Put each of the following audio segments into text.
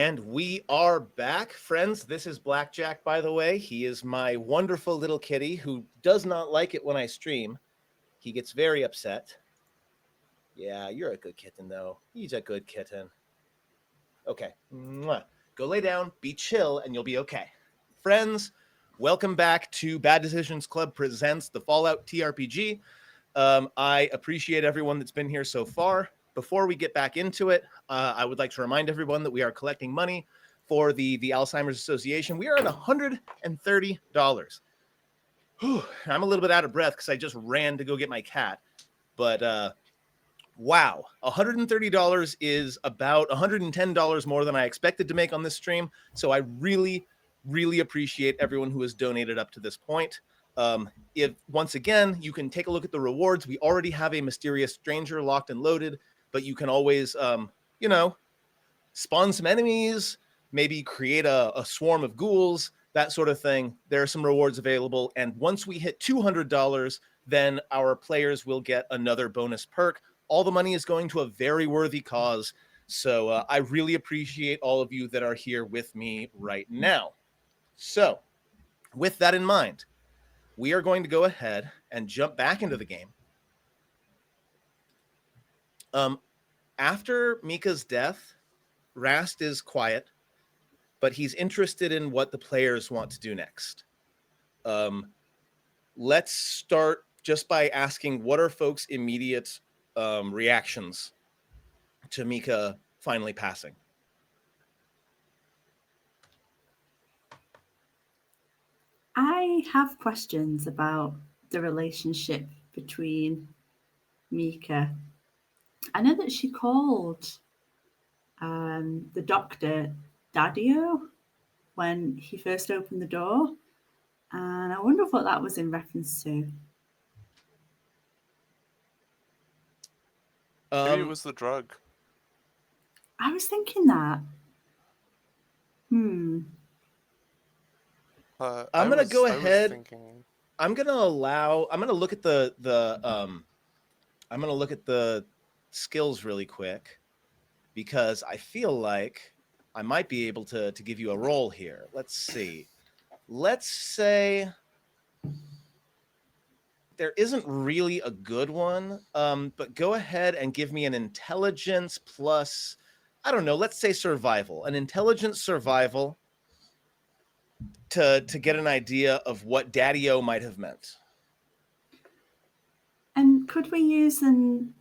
And we are back, friends. This is Blackjack, by the way. He is my wonderful little kitty who does not like it when I stream. He gets very upset. Yeah, you're a good kitten, though. He's a good kitten. Okay. Mwah. Go lay down, be chill, and you'll be okay. Friends, welcome back to Bad Decisions Club presents the Fallout TRPG. I appreciate everyone that's been here so far. Before we get back into it, I would like to remind everyone that we are collecting money for the Alzheimer's Association. We are at $130. Whew, I'm a little bit out of breath because I just ran to go get my cat. But wow, $130 is about $110 more than I expected to make on this stream. So I really, really appreciate everyone who has donated up to this point. If once again, you can take a look at the rewards. We already have a mysterious stranger locked and loaded, but you can always, spawn some enemies, maybe create a swarm of ghouls, that sort of thing. There are some rewards available. And once we hit $200, then our players will get another bonus perk. All the money is going to a very worthy cause. So I really appreciate all of you that are here with me right now. So with that in mind, we are going to go ahead and jump back into the game. After Mika's death, Rast is quiet, but he's interested in what the players want to do next. Let's start just by asking, what are folks' immediate reactions to Mika finally passing? I have questions about the relationship between Mika. I know that she called the doctor Daddio when he first opened the door, and I wonder what that was in reference to. Maybe it was the drug. I was thinking that. I'm gonna go ahead. I'm gonna look at I'm gonna look at the skills really quick, because I feel like I might be able to give you a roll here. Let's see. Let's say there isn't really a good one, but go ahead and give me an intelligence plus, I don't know, let's say survival. An intelligence survival to get an idea of what Daddy-O might have meant. And could we use an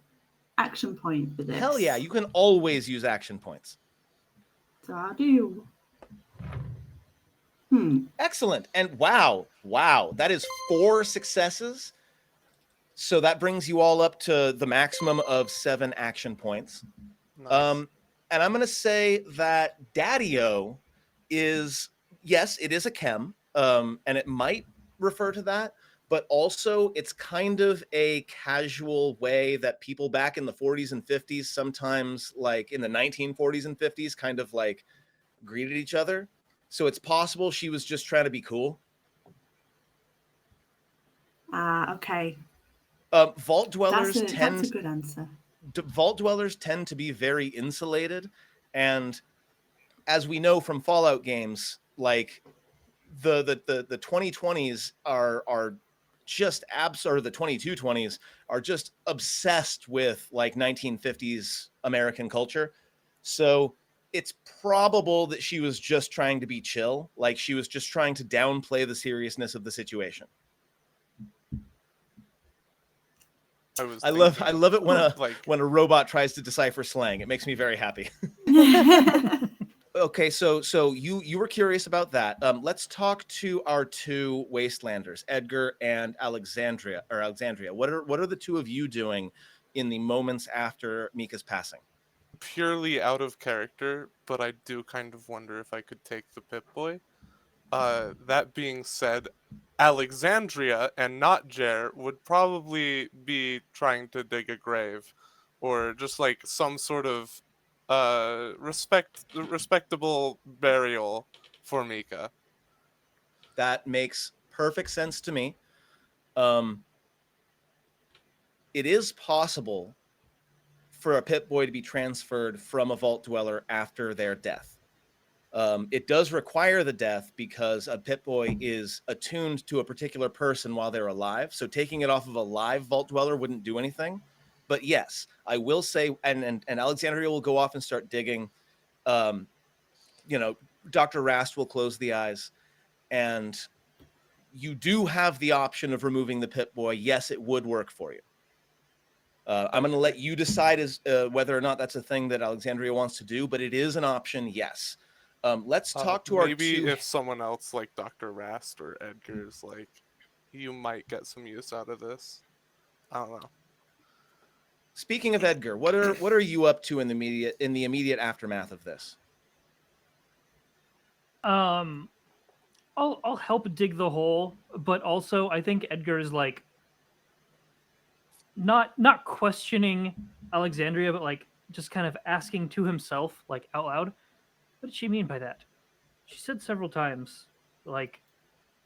action point for this? Hell yeah, you can always use action points. So I do. Excellent. And wow, that is 4 successes. So that brings you all up to the maximum of 7 action points. Nice. And I'm going to say that Daddy-O is, yes, it is a chem, and it might refer to that, but also it's kind of a casual way that people back in the 40s and 50s, sometimes like in the 1940s and 50s, kind of like greeted each other. So it's possible she was just trying to be cool. Okay. Vault dwellers that's a good answer. Vault dwellers tend to be very insulated, and as we know from Fallout games, like the 2020s are just or the 2220s are just obsessed with like 1950s American culture. So it's probable that she was just trying to be chill, like she was just trying to downplay the seriousness of the situation. I love it when a robot tries to decipher slang. It makes me very happy. Okay, so you were curious about that. Let's talk to our 2 wastelanders, Edgar and Alexandria. What are the 2 of you doing in the moments after Mika's passing? Purely out of character, but I do kind of wonder if I could take the Pip-Boy. That being said, Alexandria and not Jer would probably be trying to dig a grave, or just like some sort of respectable burial for Mika. That makes perfect sense to me. It is possible for a Pip-Boy to be transferred from a Vault Dweller after their death. It does require the death because a Pip-Boy is attuned to a particular person while they're alive. So taking it off of a live Vault Dweller wouldn't do anything. But yes, I will say, and Alexandria will go off and start digging. Dr. Rast will close the eyes, and you do have the option of removing the Pip-Boy. Yes, it would work for you. I'm going to let you decide whether or not that's a thing that Alexandria wants to do, but it is an option, yes. Let's talk to our maybe two... if someone else like Dr. Rast or Edgar's like, you might get some use out of this. I don't know. Speaking of Edgar, what are you up to in the immediate aftermath of this? I'll help dig the hole, but also I think Edgar is like not questioning Alexandria, but like just kind of asking to himself, like out loud, what did she mean by that? She said several times, like,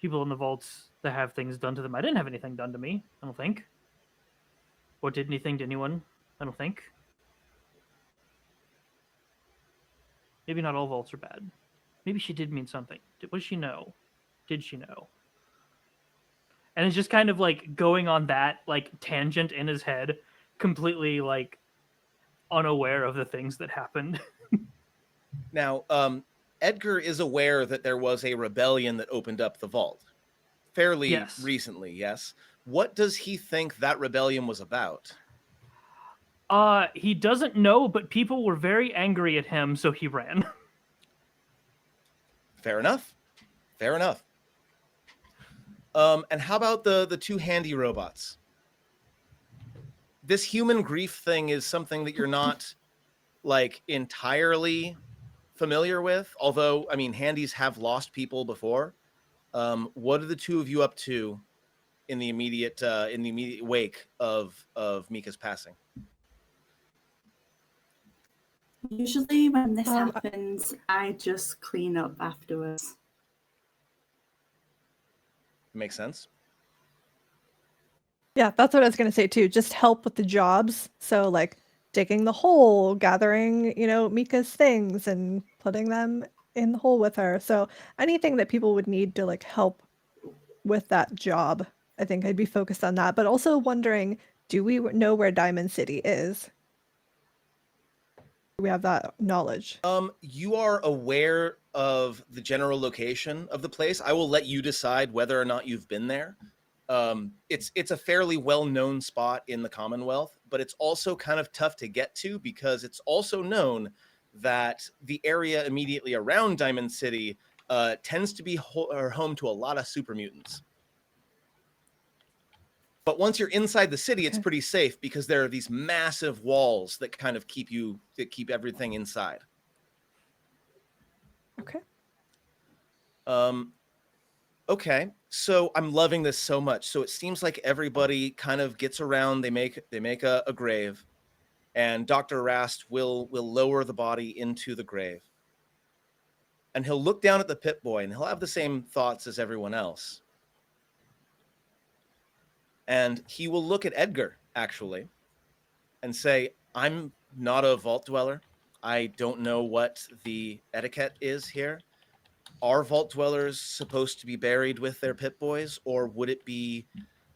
people in the vaults that have things done to them. I didn't have anything done to me, I don't think. Or did anything to anyone, I don't think. Maybe not all vaults are bad. Maybe she did mean something. What does she know? Did she know? And it's just kind of like going on that like tangent in his head, completely like unaware of the things that happened. Now, Edgar is aware that there was a rebellion that opened up the vault fairly recently, yes? What does he think that rebellion was about? He doesn't know, but people were very angry at him, so he ran. Fair enough. Fair enough. And how about the two handy robots? This human grief thing is something that you're not like entirely familiar with, although I mean handies have lost people before. What are the two of you up to in the immediate wake of Mika's passing? Usually when this happens, I just clean up afterwards. Makes sense. Yeah, that's what I was going to say too. Just help with the jobs. So like digging the hole, gathering, Mika's things and putting them in the hole with her. So anything that people would need to like help with that job, I think I'd be focused on that. But also wondering, do we know where Diamond City is? Do we have that knowledge? You are aware of the general location of the place. I will let you decide whether or not you've been there. It's a fairly well-known spot in the Commonwealth, but it's also kind of tough to get to because it's also known that the area immediately around Diamond City tends to be home to a lot of super mutants. But once you're inside the city, it's pretty safe because there are these massive walls that kind of keep everything inside. Okay. Okay, so I'm loving this so much. So it seems like everybody kind of gets around. They make a grave, and Dr. Rast will lower the body into the grave, and he'll look down at the Pip-Boy, and he'll have the same thoughts as everyone else. And he will look at Edgar, actually, and say, I'm not a vault dweller. I don't know what the etiquette is here. Are vault dwellers supposed to be buried with their Pip-Boys, or would it be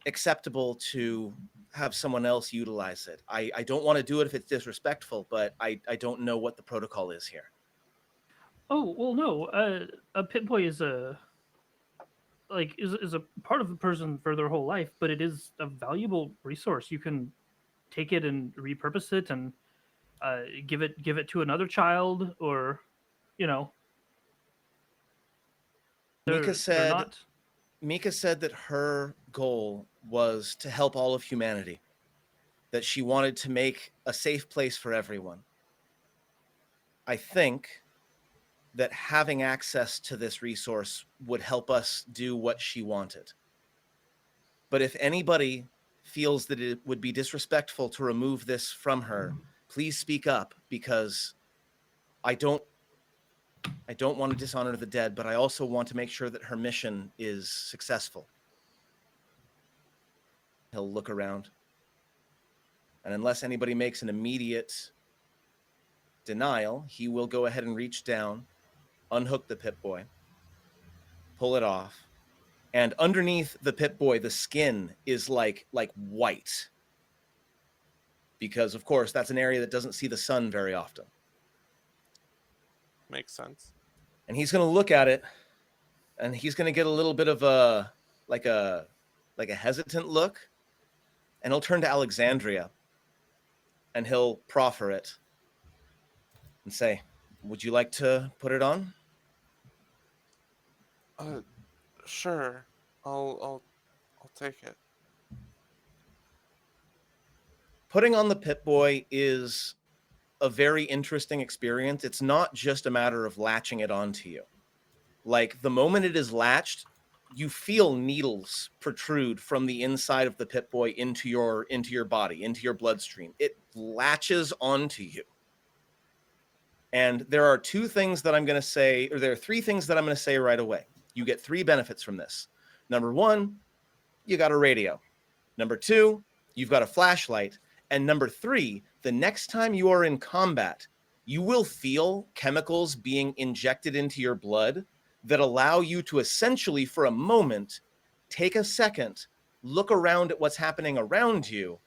acceptable to have someone else utilize it? I don't want to do it if it's disrespectful, but I don't know what the protocol is here. Oh, well, no. A Pip-Boy is a part of the person for their whole life, but it is a valuable resource. You can take it and repurpose it and give it to another child, or Mika said that her goal was to help all of humanity, that she wanted to make a safe place for everyone. I think that having access to this resource would help us do what she wanted. But if anybody feels that it would be disrespectful to remove this from her, please speak up, because I don't want to dishonor the dead, but I also want to make sure that her mission is successful. He'll look around, and unless anybody makes an immediate denial, he will go ahead and reach down unhook the Pip-Boy, pull it off, and underneath the Pip-Boy, the skin is like white. Because, of course, that's an area that doesn't see the sun very often. Makes sense. And he's going to look at it, and he's going to get a little bit of a hesitant look, and he'll turn to Alexandria, and he'll proffer it and say, "Would you like to put it on?" Sure. I'll take it. Putting on the Pip-Boy is a very interesting experience. It's not just a matter of latching it onto you. Like, the moment it is latched, you feel needles protrude from the inside of the Pip-Boy into your body, into your bloodstream. It latches onto you. And there are two things that I'm going to say, or there are three things that I'm going to say right away. You get 3 benefits from this. Number 1, you got a radio. Number 2, you've got a flashlight. And number 3, the next time you are in combat, you will feel chemicals being injected into your blood that allow you to essentially, for a moment, take a second, look around at what's happening around you,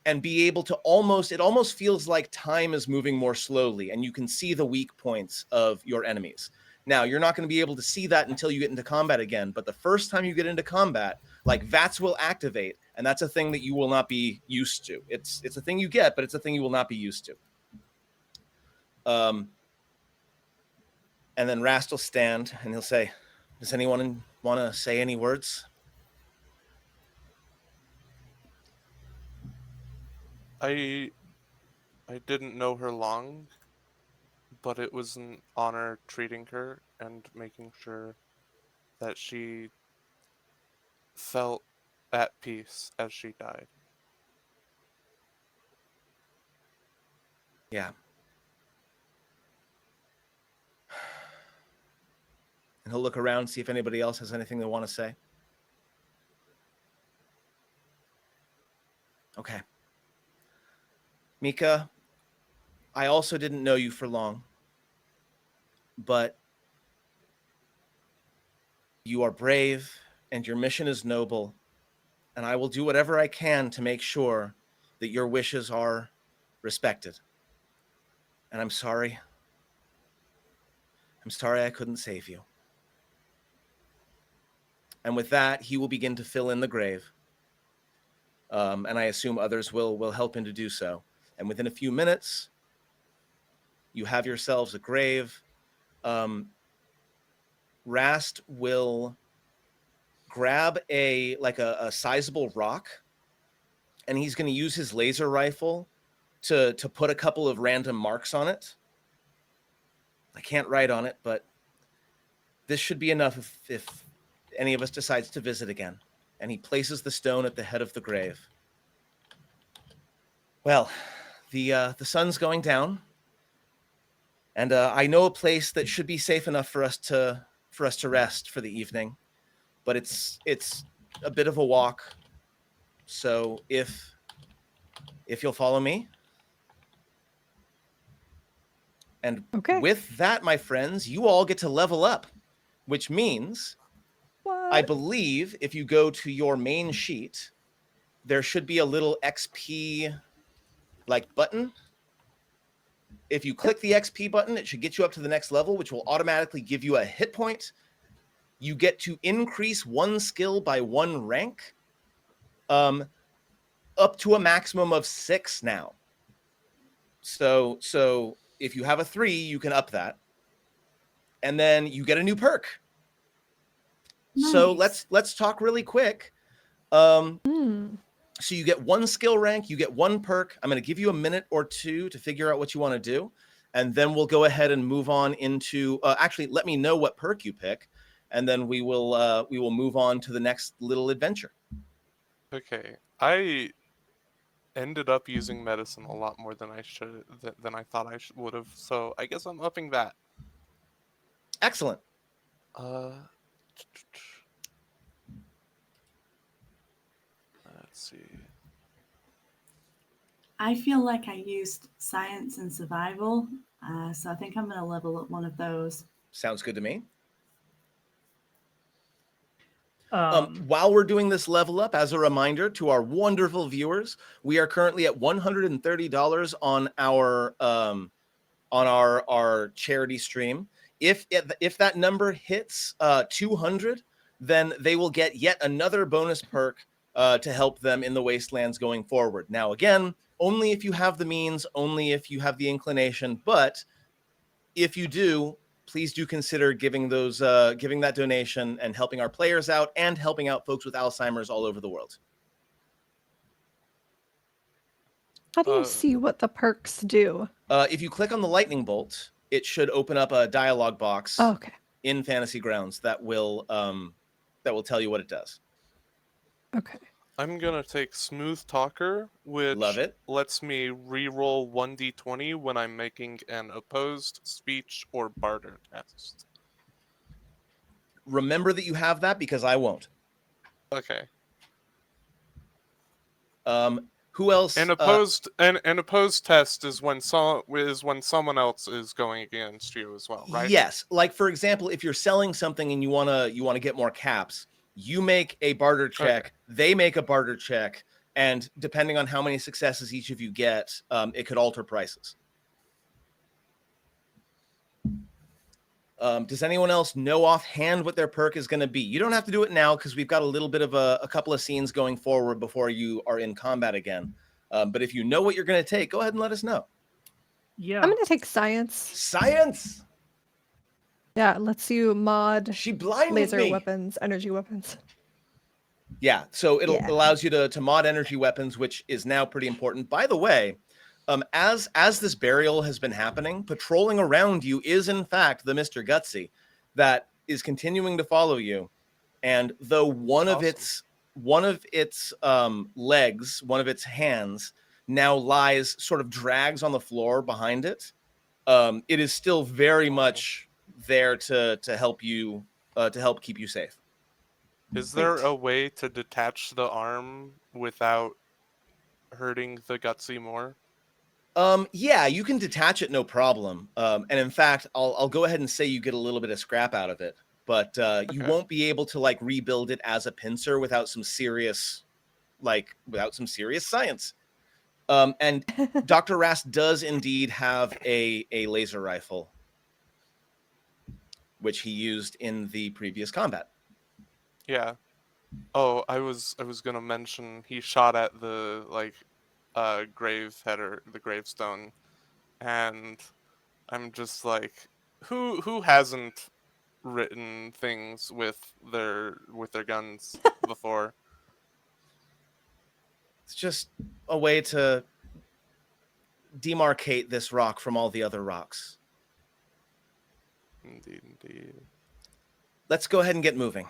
and be able to it almost feels like time is moving more slowly, and you can see the weak points of your enemies. Now, you're not going to be able to see that until you get into combat again, but the first time you get into combat, like, VATS will activate, and that's a thing that you will not be used to. It's a thing you get, but it's a thing you will not be used to. And then Rast will stand, and he'll say, "Does anyone want to say any words?" I didn't know her long, but it was an honor treating her and making sure that she felt at peace as she died. Yeah. And he'll look around, see if anybody else has anything they want to say. Okay. Mika, I also didn't know you for long, but you are brave and your mission is noble, and I will do whatever I can to make sure that your wishes are respected. And I'm sorry. I'm sorry I couldn't save you. And with that, he will begin to fill in the grave. And I assume others will help him to do so. And within a few minutes, you have yourselves a grave. Rast will grab a sizable rock, and he's going to use his laser rifle to put a couple of random marks on it. I can't write on it, but this should be enough if any of us decides to visit again. And he places the stone at the head of the grave. Well, the sun's going down, and I know a place that should be safe enough for us to rest for the evening, but it's a bit of a walk. So if you'll follow me. And Okay. with that, my friends, you all get to level up, which means What? I believe if you go to your main sheet, there should be a little XP button. If you click the XP button, it should get you up to the next level, which will automatically give you a hit point. You get to increase 1 skill by 1 rank, up to a maximum of 6 now. So if you have a 3, you can up that. And then you get a new perk. Nice. So let's talk really quick. So you get 1 skill rank, you get 1 perk. I'm going to give you a minute or 2 to figure out what you want to do, and then we'll go ahead and move on into. Actually, let me know what perk you pick, and then we will move on to the next little adventure. Okay, I ended up using medicine a lot more than I should, than I thought I would have. So I guess I'm upping that. Excellent. Let's see. I feel like I used science and survival, so I think I'm going to level up one of those. Sounds good to me. Um, While we're doing this level up, as a reminder to our wonderful viewers, we are currently at $130 on our charity stream. If that number hits 200, then they will get yet another bonus perk to help them in the wastelands going forward. Now, again, only if you have the means, only if you have the inclination. But if you do, please do consider giving that donation and helping our players out and helping out folks with Alzheimer's all over the world. How do you see what the perks do? If you click on the lightning bolt, it should open up a dialog box Oh, okay. in Fantasy Grounds that will tell you what it does. Okay. I'm gonna take Smooth Talker, which Love it. lets me re-roll 1d20 when I'm making an opposed, speech, or barter test. Remember that you have that because I won't. Okay. Who else? An opposed test is when someone else is going against you as well, right? Yes. Like, for example, if you're selling something and you wanna get more caps, you make a barter check. Okay. They make a barter check, and depending on how many successes each of you get, it could alter prices. Does anyone else know offhand what their perk is going to be? You don't have to do it now because we've got a little bit of a couple of scenes going forward before you are in combat again. But if you know what you're going to take, go ahead and let us know. yeah. I'm going to take science. Science. Yeah, it lets you mod She blinded laser me. weapons, energy weapons. Yeah, so it Yeah. allows you to mod energy weapons, which is now pretty important. By the way, as this burial has been happening, patrolling around you is in fact the Mr. Gutsy that is continuing to follow you. And though one of its legs, one of its hands, now lies sort of drags on the floor behind it, it is still very much there to help you to help keep you safe. Is there a way to detach the arm without hurting the Gutsy more? Yeah, you can detach it, no problem. And in fact, I'll go ahead and say you get a little bit of scrap out of it, but you won't be able to like rebuild it as a pincer without some serious science. And Dr. Rast does indeed have a laser rifle, which he used in the previous combat. Yeah. Oh, I was gonna mention he shot at the grave header, the gravestone, and I'm just like, who hasn't written things with their guns before? It's just a way to demarcate this rock from all the other rocks. Indeed. Let's go ahead and get moving.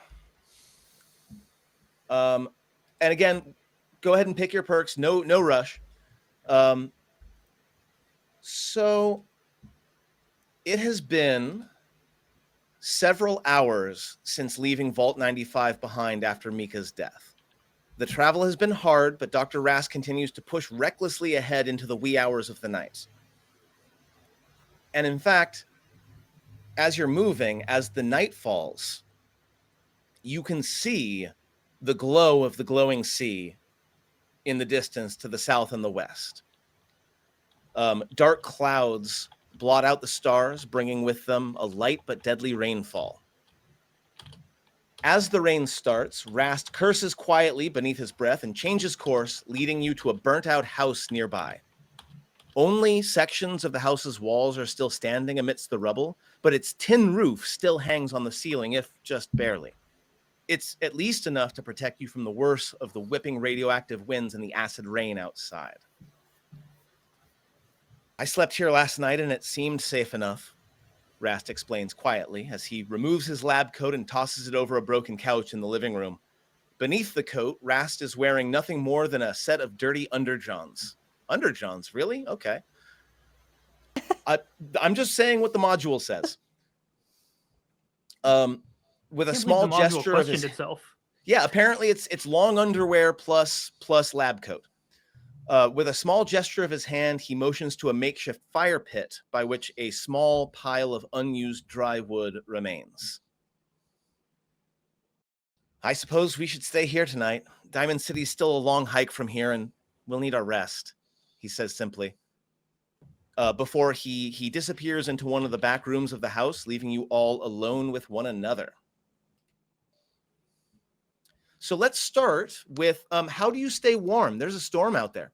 And again, go ahead and pick your perks. No rush. So it has been several hours since leaving Vault 95 behind after Mika's death. The travel has been hard, but Dr. Rast continues to push recklessly ahead into the wee hours of the night. And in fact, as you're moving, as the night falls, you can see the glow of the glowing sea in the distance to the south and the west. Dark clouds blot out the stars, bringing with them a light but deadly rainfall. As the rain starts, Rast curses quietly beneath his breath and changes course, leading you to a burnt-out house nearby. Only sections of the house's walls are still standing amidst the rubble, but its tin roof still hangs on the ceiling, if just barely. It's at least enough to protect you from the worst of the whipping radioactive winds and the acid rain outside. I slept here last night and it seemed safe enough, Rast explains quietly as he removes his lab coat and tosses it over a broken couch in the living room. Beneath the coat, Rast is wearing nothing more than a set of dirty underjohns. Underjohns, really? Okay. I'm just saying what the module says. With a small gesture of his itself. Yeah, apparently it's long underwear plus lab coat. With a small gesture of his hand, he motions to a makeshift fire pit by which a small pile of unused dry wood remains. I suppose we should stay here tonight. Diamond City's still a long hike from here, and we'll need our rest, he says simply. Before he disappears into one of the back rooms of the house, leaving you all alone with one another. So let's start with how do you stay warm? There's a storm out there.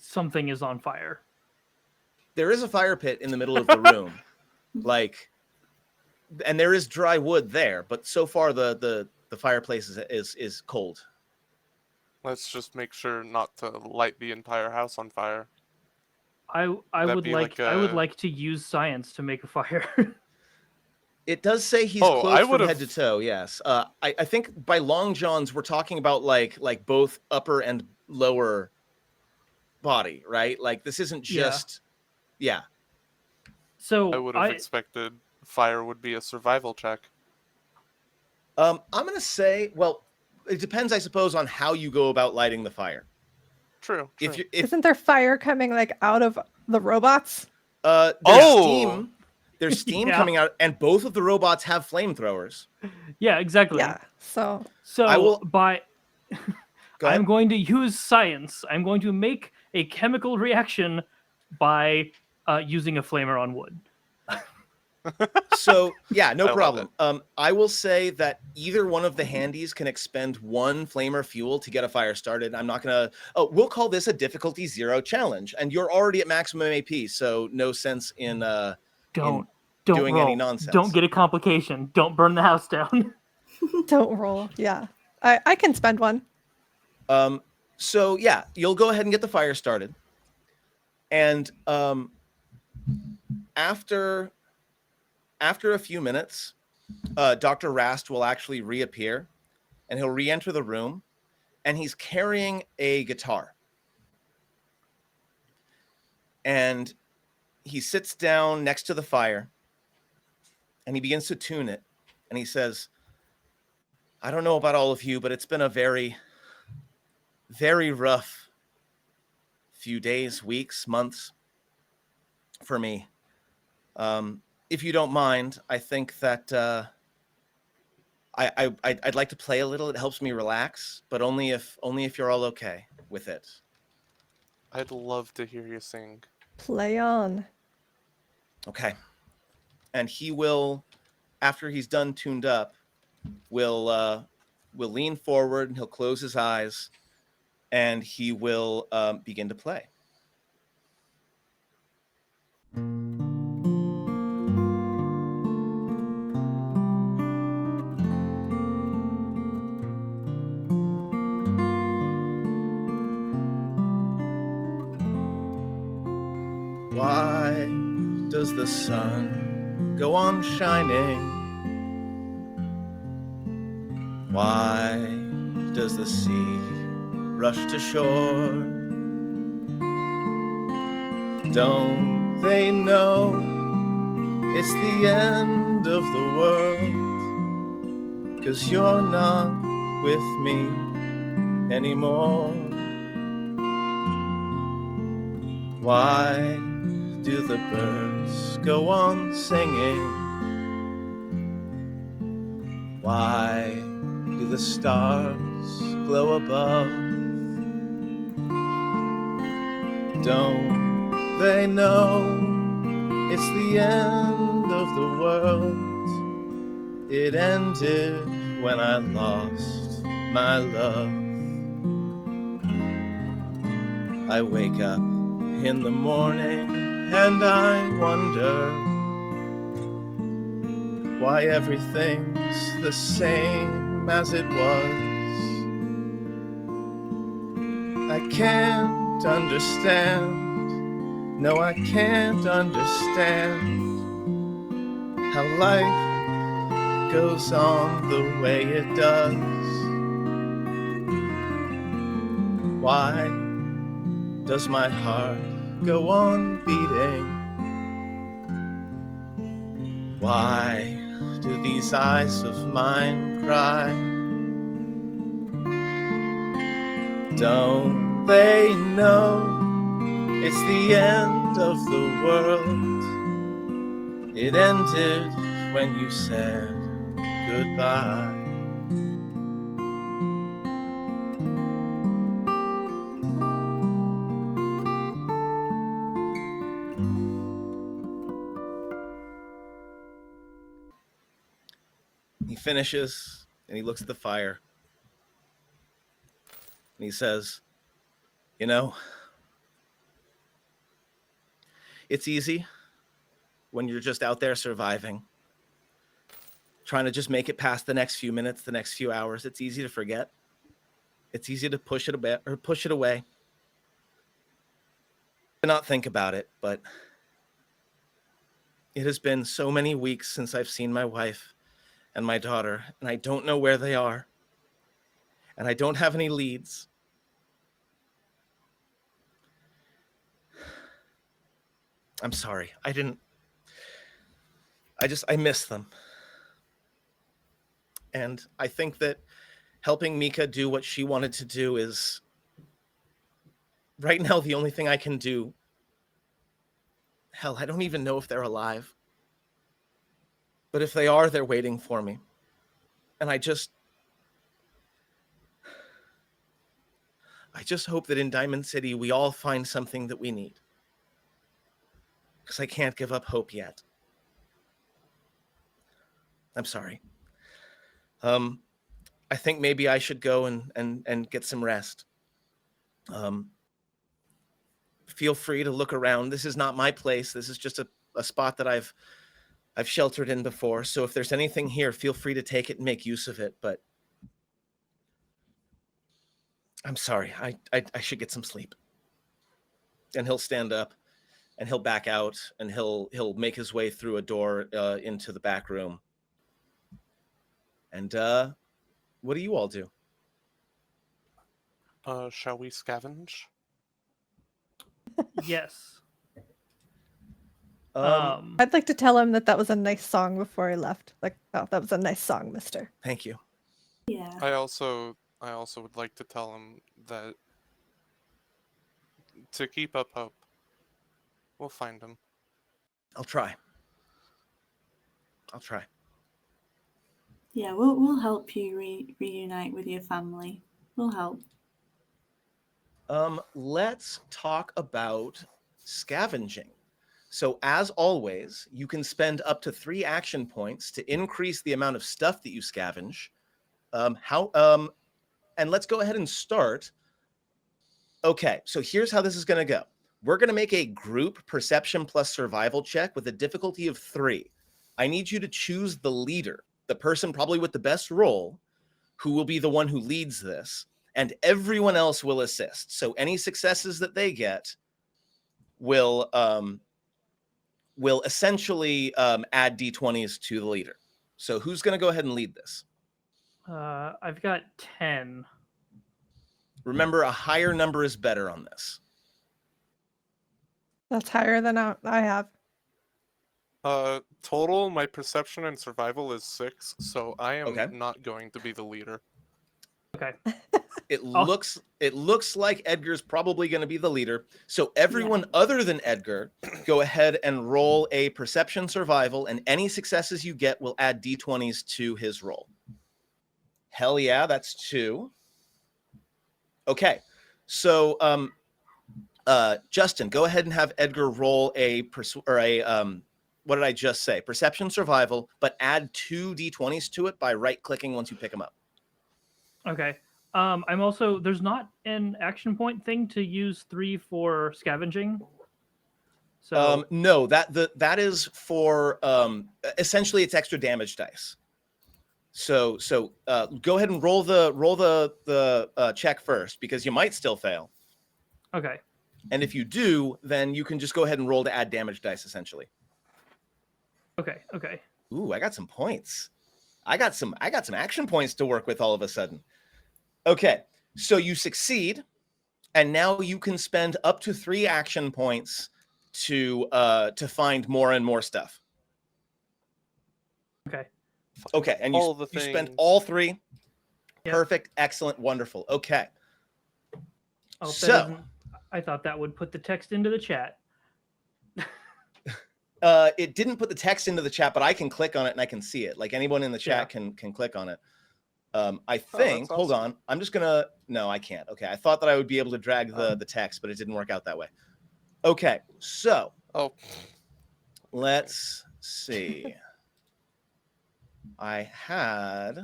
Something is on fire. There is a fire pit in the middle of the room. And there is dry wood there, but so far the fireplace is cold. Let's just make sure not to light the entire house on fire. I That'd would be like like I would a- like to use science to make a fire. It does say he's Oh, I clothed from would've- head to toe. Yes, I think by long johns we're talking about like both upper and lower body, right? Like this isn't Yeah. just yeah. So I would have expected fire would be a survival check. I'm gonna say, well, it depends, I suppose, on how you go about lighting the fire. True. If Isn't there fire coming like out of the robots? there's Oh! steam, there's steam Yeah. coming out, and both of the robots have flamethrowers. yeah, exactly. Yeah. So So I will- by Go ahead. I'm going to use science. I'm going to make a chemical reaction by using a flamer on wood. So yeah, no I love problem. I will say that either one of the handies can expend one flamer fuel to get a fire started. I'm not gonna. Oh, we'll call this a difficulty 0 challenge, and you're already at maximum AP, so no sense in Don't doing roll. any nonsense. Don't get a complication. Don't burn the house down. don't roll. Yeah. I can spend one. So yeah, you'll go ahead and get the fire started, and after a few minutes, Dr. Rast will actually reappear, and he'll re-enter the room, and he's carrying a guitar. And he sits down next to the fire, and he begins to tune it, and he says, I don't know about all of you, but it's been a very, very rough few days, weeks, months for me. If you don't mind, I think that I'd like to play a little. It helps me relax, but only if you're all okay with it. I'd love to hear you sing. Play on. Okay. And he will, after he's done tuned up, will lean forward and he'll close his eyes, and he will begin to play. Why does the sun go on shining? Why does the sea rush to shore? Don't they know it's the end of the world? 'Cause you're not with me anymore. Why do the birds go on singing? Why do the stars glow above? Don't they know it's the end of the world? It ended when I lost my love. I wake up in the morning and I wonder why everything's the same as it was. I can't understand, no, I can't understand how life goes on the way it does. Why does my heart go on beating? Why do these eyes of mine cry? Don't they know it's the end of the world. It ended when you said goodbye. He finishes and he looks at the fire and he says, you know, it's easy when you're just out there surviving, trying to just make it past the next few minutes, the next few hours. It's easy to forget. It's easy to push it a bit or push it away, to not think about it. But it has been so many weeks since I've seen my wife and my daughter, and I don't know where they are, and I don't have any leads. I'm sorry. I miss them. And I think that helping Mika do what she wanted to do is right now the only thing I can do. Hell, I don't even know if they're alive. But if they are, they're waiting for me. And I just hope that in Diamond City we all find something that we need. Because I can't give up hope yet. I'm sorry. I think maybe I should go and get some rest. Feel free to look around. This is not my place. This is just a spot that I've sheltered in before. So if there's anything here, feel free to take it and make use of it. But I'm sorry. I should get some sleep. And he'll stand up and he'll back out and he'll make his way through a door into the back room. And what do you all do? Shall we scavenge? Yes. I'd like to tell him that was a nice song before he left. Like, oh, that was a nice song, mister. Thank you. Yeah. I also would like to tell him that to keep up hope. We'll find him. I'll try. Yeah, we'll help you reunite with your family. We'll help. Let's talk about scavenging. So as always, you can spend up to 3 action points to increase the amount of stuff that you scavenge. And let's go ahead and start. Okay, so here's how this is going to go. We're going to make a group perception plus survival check with a difficulty of 3. I need you to choose the leader, the person probably with the best roll, who will be the one who leads this, and everyone else will assist. So any successes that they get will essentially add d20s to the leader. So who's going to go ahead and lead this? I've got 10. Remember, a higher number is better on this. That's higher than I have. Total, my perception and survival is 6, so I am Okay. not going to be the leader. Okay. It looks like Edgar's probably going to be the leader. So everyone other than Edgar, go ahead and roll a perception survival, and any successes you get will add d20s to his roll. Hell yeah, that's 2. Okay, so Justin, go ahead and have Edgar roll what did I just say? Perception survival, but add 2 d20s to it by right-clicking once you pick them up. Okay. I'm also, there's not an action point thing to use 3 for scavenging. So no, that is for essentially it's extra damage dice. So go ahead and roll the check first, because you might still fail. okay. And if you do, then you can just go ahead and roll to add damage dice essentially. Okay. Ooh, I got some points. I got some action points to work with all of a sudden. Okay, so you succeed, and now you can spend up to 3 action points to find more and more stuff. Okay, and you spent all 3. Yep. Perfect, excellent, wonderful. Okay. Oh, So- that doesn't. I thought that would put the text into the chat. It didn't put the text into the chat, but I can click on it and I can see it. Like anyone in the chat can click on it. I think. Hold awesome. on. I'm just gonna. No, I can't. Okay, I thought that I would be able to drag the text, but it didn't work out that way. Okay, so Oh, let's see. I had.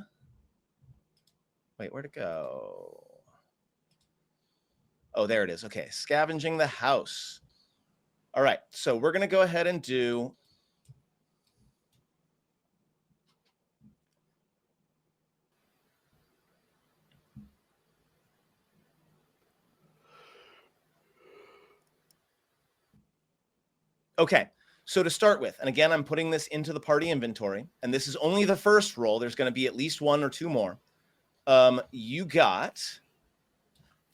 Wait, where'd it go? Oh, there it is. Okay, scavenging the house. All right, so we're gonna go ahead and do. Okay, so to start with, and again, I'm putting this into the party inventory, and this is only the first roll. There's going to be at least one or two more. You got,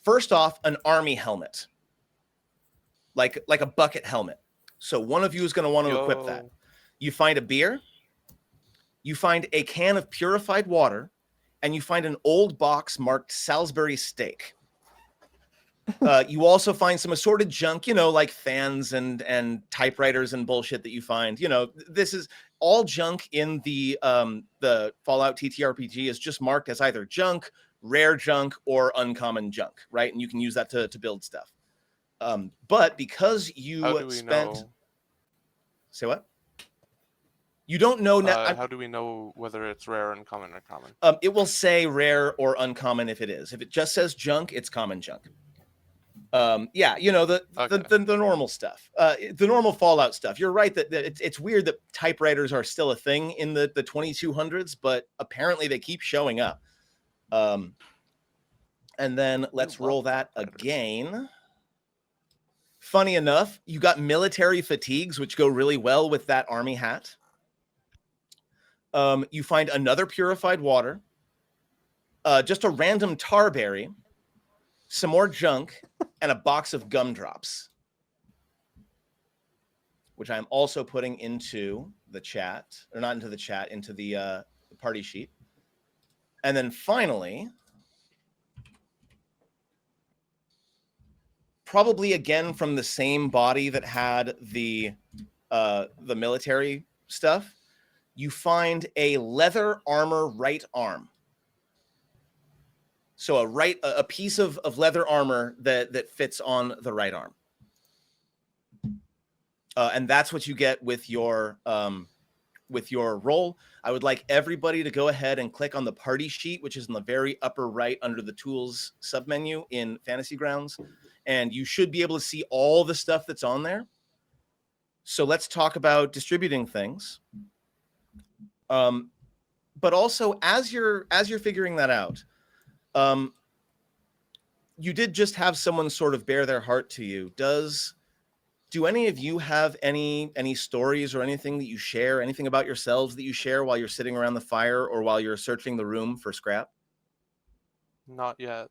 first off, an army helmet, like a bucket helmet. So one of you is going to want to equip that. You find a beer, you find a can of purified water, and you find an old box marked Salisbury steak. You also find some assorted junk, like fans and typewriters and bullshit that you find. This is all junk in the Fallout TTRPG is just marked as either junk, rare junk, or uncommon junk, right? And you can use that to build stuff. But because you how do we know? Say what? You don't know now. How do we know whether it's rare, uncommon, or common? It will say rare or uncommon if it is. If it just says junk, it's common junk. The normal stuff, the normal Fallout stuff. You're right that it's weird that typewriters are still a thing in the 2200s, but apparently they keep showing up. And then let's roll that again. Funny enough, you got military fatigues, which go really well with that army hat. You find another purified water, just a random tarberry, some more junk, and a box of gumdrops, which I'm also putting into the chat, or not into the chat, into the party sheet. And then finally, probably again from the same body that had the military stuff, you find a leather armor right arm. So a piece of leather armor that fits on the right arm. And that's what you get with your roll. I would like everybody to go ahead and click on the party sheet, which is in the very upper right under the tools submenu in Fantasy Grounds. And you should be able to see all the stuff that's on there. So let's talk about distributing things. But also as you're figuring that out, you did just have someone sort of bare their heart to you. Do any of you have any stories or anything that you share, anything about yourselves that you share while you're sitting around the fire or while you're searching the room for scrap? Not yet.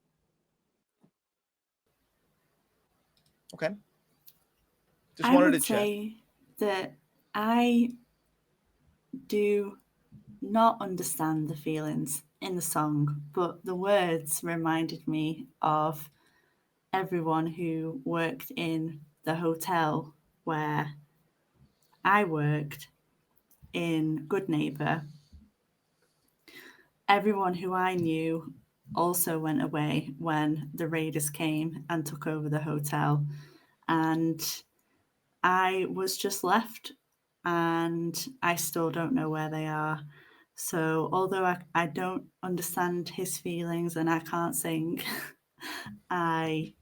Okay. I would say that I do not understand the feelings in the song, but the words reminded me of everyone who worked in the hotel where I worked in Good Neighbor. Everyone who I knew also went away when the raiders came and took over the hotel. And I was just left, and I still don't know where they are. So although I don't understand his feelings and I can't sing, I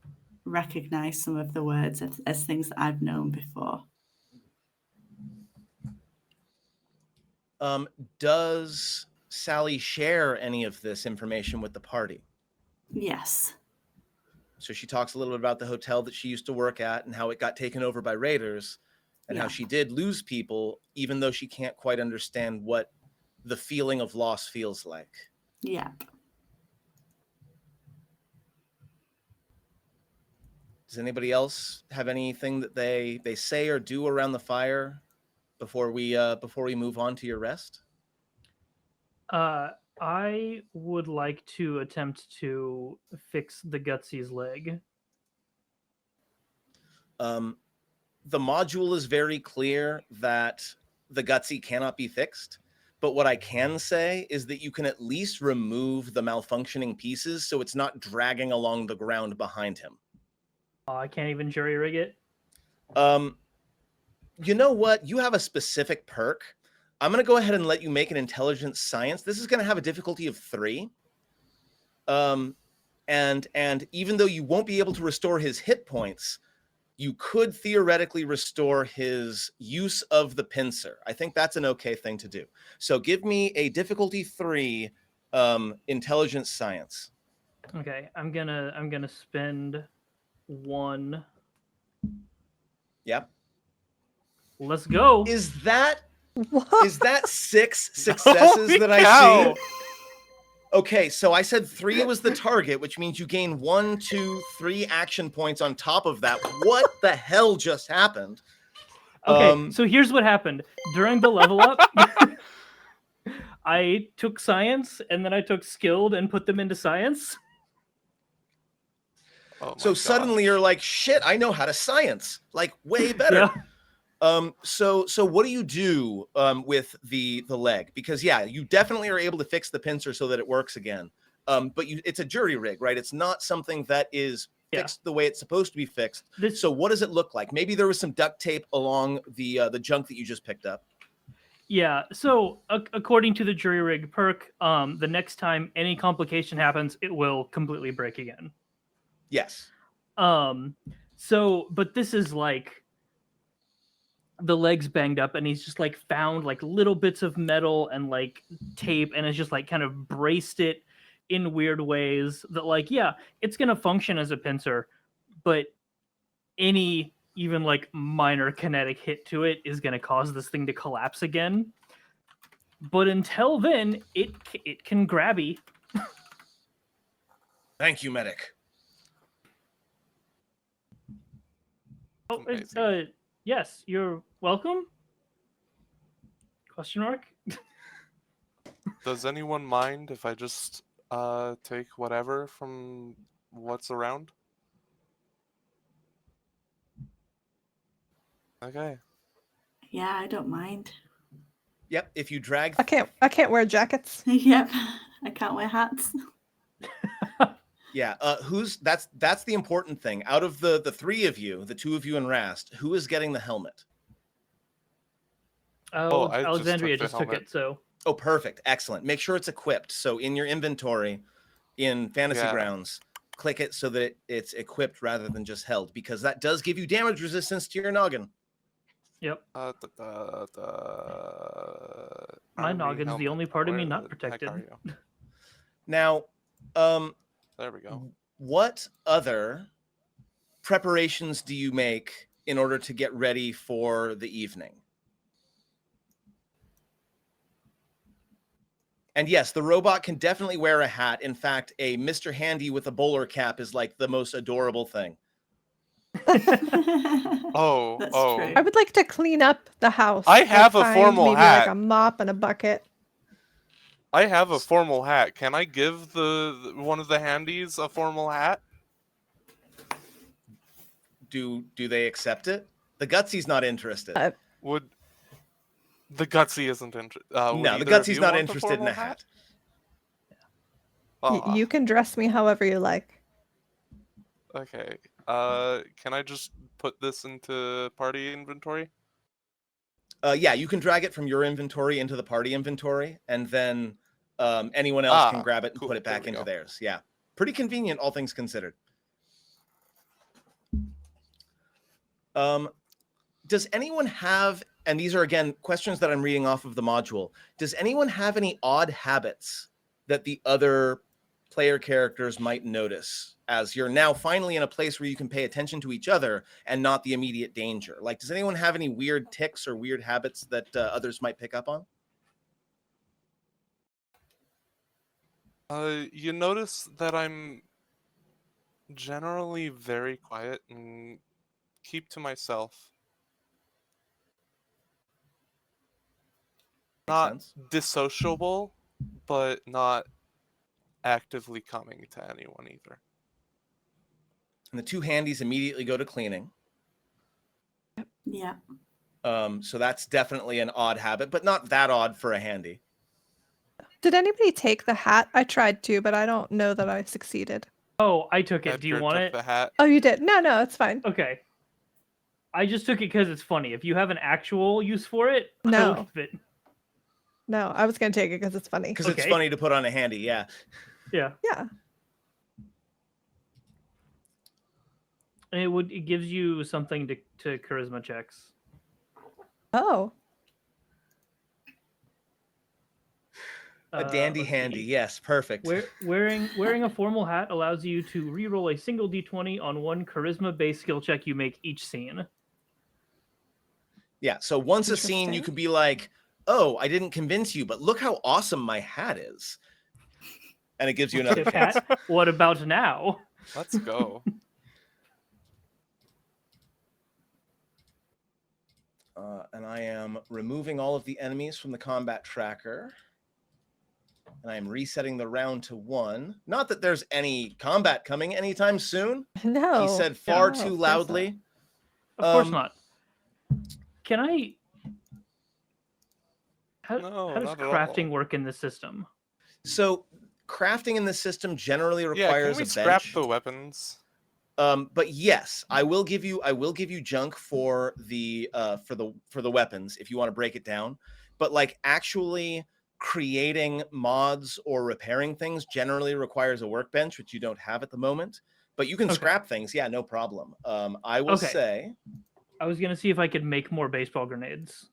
recognize some of the words as things that I've known before. Does Sally share any of this information with the party? Yes. So she talks a little bit about the hotel that she used to work at and how it got taken over by raiders and how she did lose people, even though she can't quite understand what the feeling of loss feels like. Yeah. Does anybody else have anything that they say or do around the fire before we move on to your rest? I would like to attempt to fix the Gutsy's leg. The module is very clear that the G.E.C.K cannot be fixed. But what I can say is that you can at least remove the malfunctioning pieces so it's not dragging along the ground behind him. Oh, I can't even jury rig it. You know what? You have a specific perk. I'm going to go ahead and let you make an intelligence science. This is going to have a difficulty of 3. And even though you won't be able to restore his hit points, you could theoretically restore his use of the pincer. I think that's an okay thing to do. So give me a difficulty 3 intelligence science. Okay, I'm gonna spend 1. Yep. Let's go. Is that What? 6 successes that I cow. see? Okay, so I said 3 was the target, which means you gain 1, 2, 3 action points on top of that. What the hell just happened? Okay, so here's what happened. During the level up, I took science and then I took skilled and put them into science. Oh So my suddenly gosh. you're like, shit, I know how to science, like way better. Yeah. So what do you do with the leg? Because yeah, you definitely are able to fix the pincer so that it works again. But it's a jury rig, right? It's not something that is fixed the way it's supposed to be fixed. So what does it look like? Maybe there was some duct tape along the junk that you just picked up. Yeah, so according to the jury rig perk, the next time any complication happens, it will completely break again. Yes. So, but this is like the leg's banged up and he's just like found like little bits of metal and like tape and has just like kind of braced it in weird ways that like, yeah, it's going to function as a pincer, but any even like minor kinetic hit to it is going to cause this thing to collapse again. But until then, it can grabby. Thank you, medic. Oh, Amazing. yes, you're welcome? Question mark? Does anyone mind if I just take whatever from what's around? Okay. Yeah, I don't mind. Yep. If you drag, I can't wear jackets. Yep, I can't wear hats. yeah. That's the important thing. Out of the 3 of you, the 2 of you and Rast, who is getting the helmet? Oh, I Alexandria just just took took the it, so Oh, perfect. Excellent. Make sure it's equipped. So in your inventory, in Fantasy Yeah. Grounds, click it so that it's equipped rather than just held, because that does give you damage resistance to your noggin. yep. My My noggin's the only part of me not Heck protected. are you? Now, There we go. what other preparations do you make in order to get ready for the evening? And yes, the robot can definitely wear a hat. In fact, a Mr. Handy with a bowler cap is like the most adorable thing. Oh, That's oh. true. I would like to clean up the house. I like, have a find formal maybe hat. like a mop and a bucket. I have a formal hat. Can I give the one of the handies a formal hat? Do they accept it? The Gutsy's not interested. Would the Gutsy isn't interested? No, the Gutsy's not interested in a hat. You can dress me however you like. Okay. Can I just put this into party inventory? Yeah, you can drag it from your inventory into the party inventory, and then anyone else can grab it and cool. put it back There we into go. theirs. Yeah, pretty convenient, all things considered. Does anyone have, and these are again questions that I'm reading off of the module, does anyone have any odd habits that the other player characters might notice as you're now finally in a place where you can pay attention to each other and not the immediate danger? Like, does anyone have any weird tics or weird habits that others might pick up on? You notice that I'm generally very quiet and keep to myself. Not Makes sense. dissociable, but not actively coming to anyone either. And the 2 handies immediately go to cleaning. Yeah. So that's definitely an odd habit, but not that odd for a handy. Did anybody take the hat? I tried to, but I don't know that I succeeded. Oh, I took it. Do you Edgar want took it? the hat. Oh, you did? No, it's fine. Okay. I just took it because it's funny. If you have an actual use for it, I No. will keep it. No, I was gonna take it because it's funny. Because it's Okay. funny to put on a handy, yeah. Yeah. Yeah. And it gives you something to charisma checks. Oh. A dandy Let's handy, see. yes, perfect. Wearing a formal hat allows you to reroll a single d20 on one charisma-based skill check you make each scene. Yeah, so once a scene, you Interesting. could be like, oh, I didn't convince you, but look how awesome my hat is. And it gives you another Tip chance. hat. What about now? Let's go. And I am removing all of the enemies from the combat tracker. And I am resetting the round to 1. Not that there's any combat coming anytime soon. No. He said far No, too of course loudly. Of course not. Can I? How No, does not at crafting all. work in this system? So crafting in this system generally Yeah, requires can we a scrap bench. the weapons? But yes, I will give you junk for the weapons if you want to break it down. But like actually creating mods or repairing things generally requires a workbench, which you don't have at the moment. But you can Okay. scrap things, yeah, no problem. I will Okay. say I was gonna see if I could make more baseball grenades.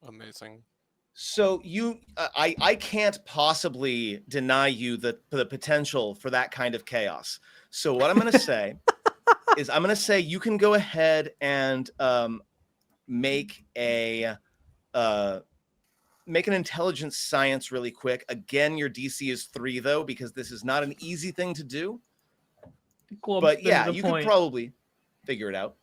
Amazing. so. I can't possibly deny you the potential for that kind of chaos. So what I'm going to say is I'm going to say you can go ahead and make an intelligence science really quick. Again, your DC is 3 though, because this is not an easy thing to do. Cool, But spin yeah, to the you could point. probably figure it out.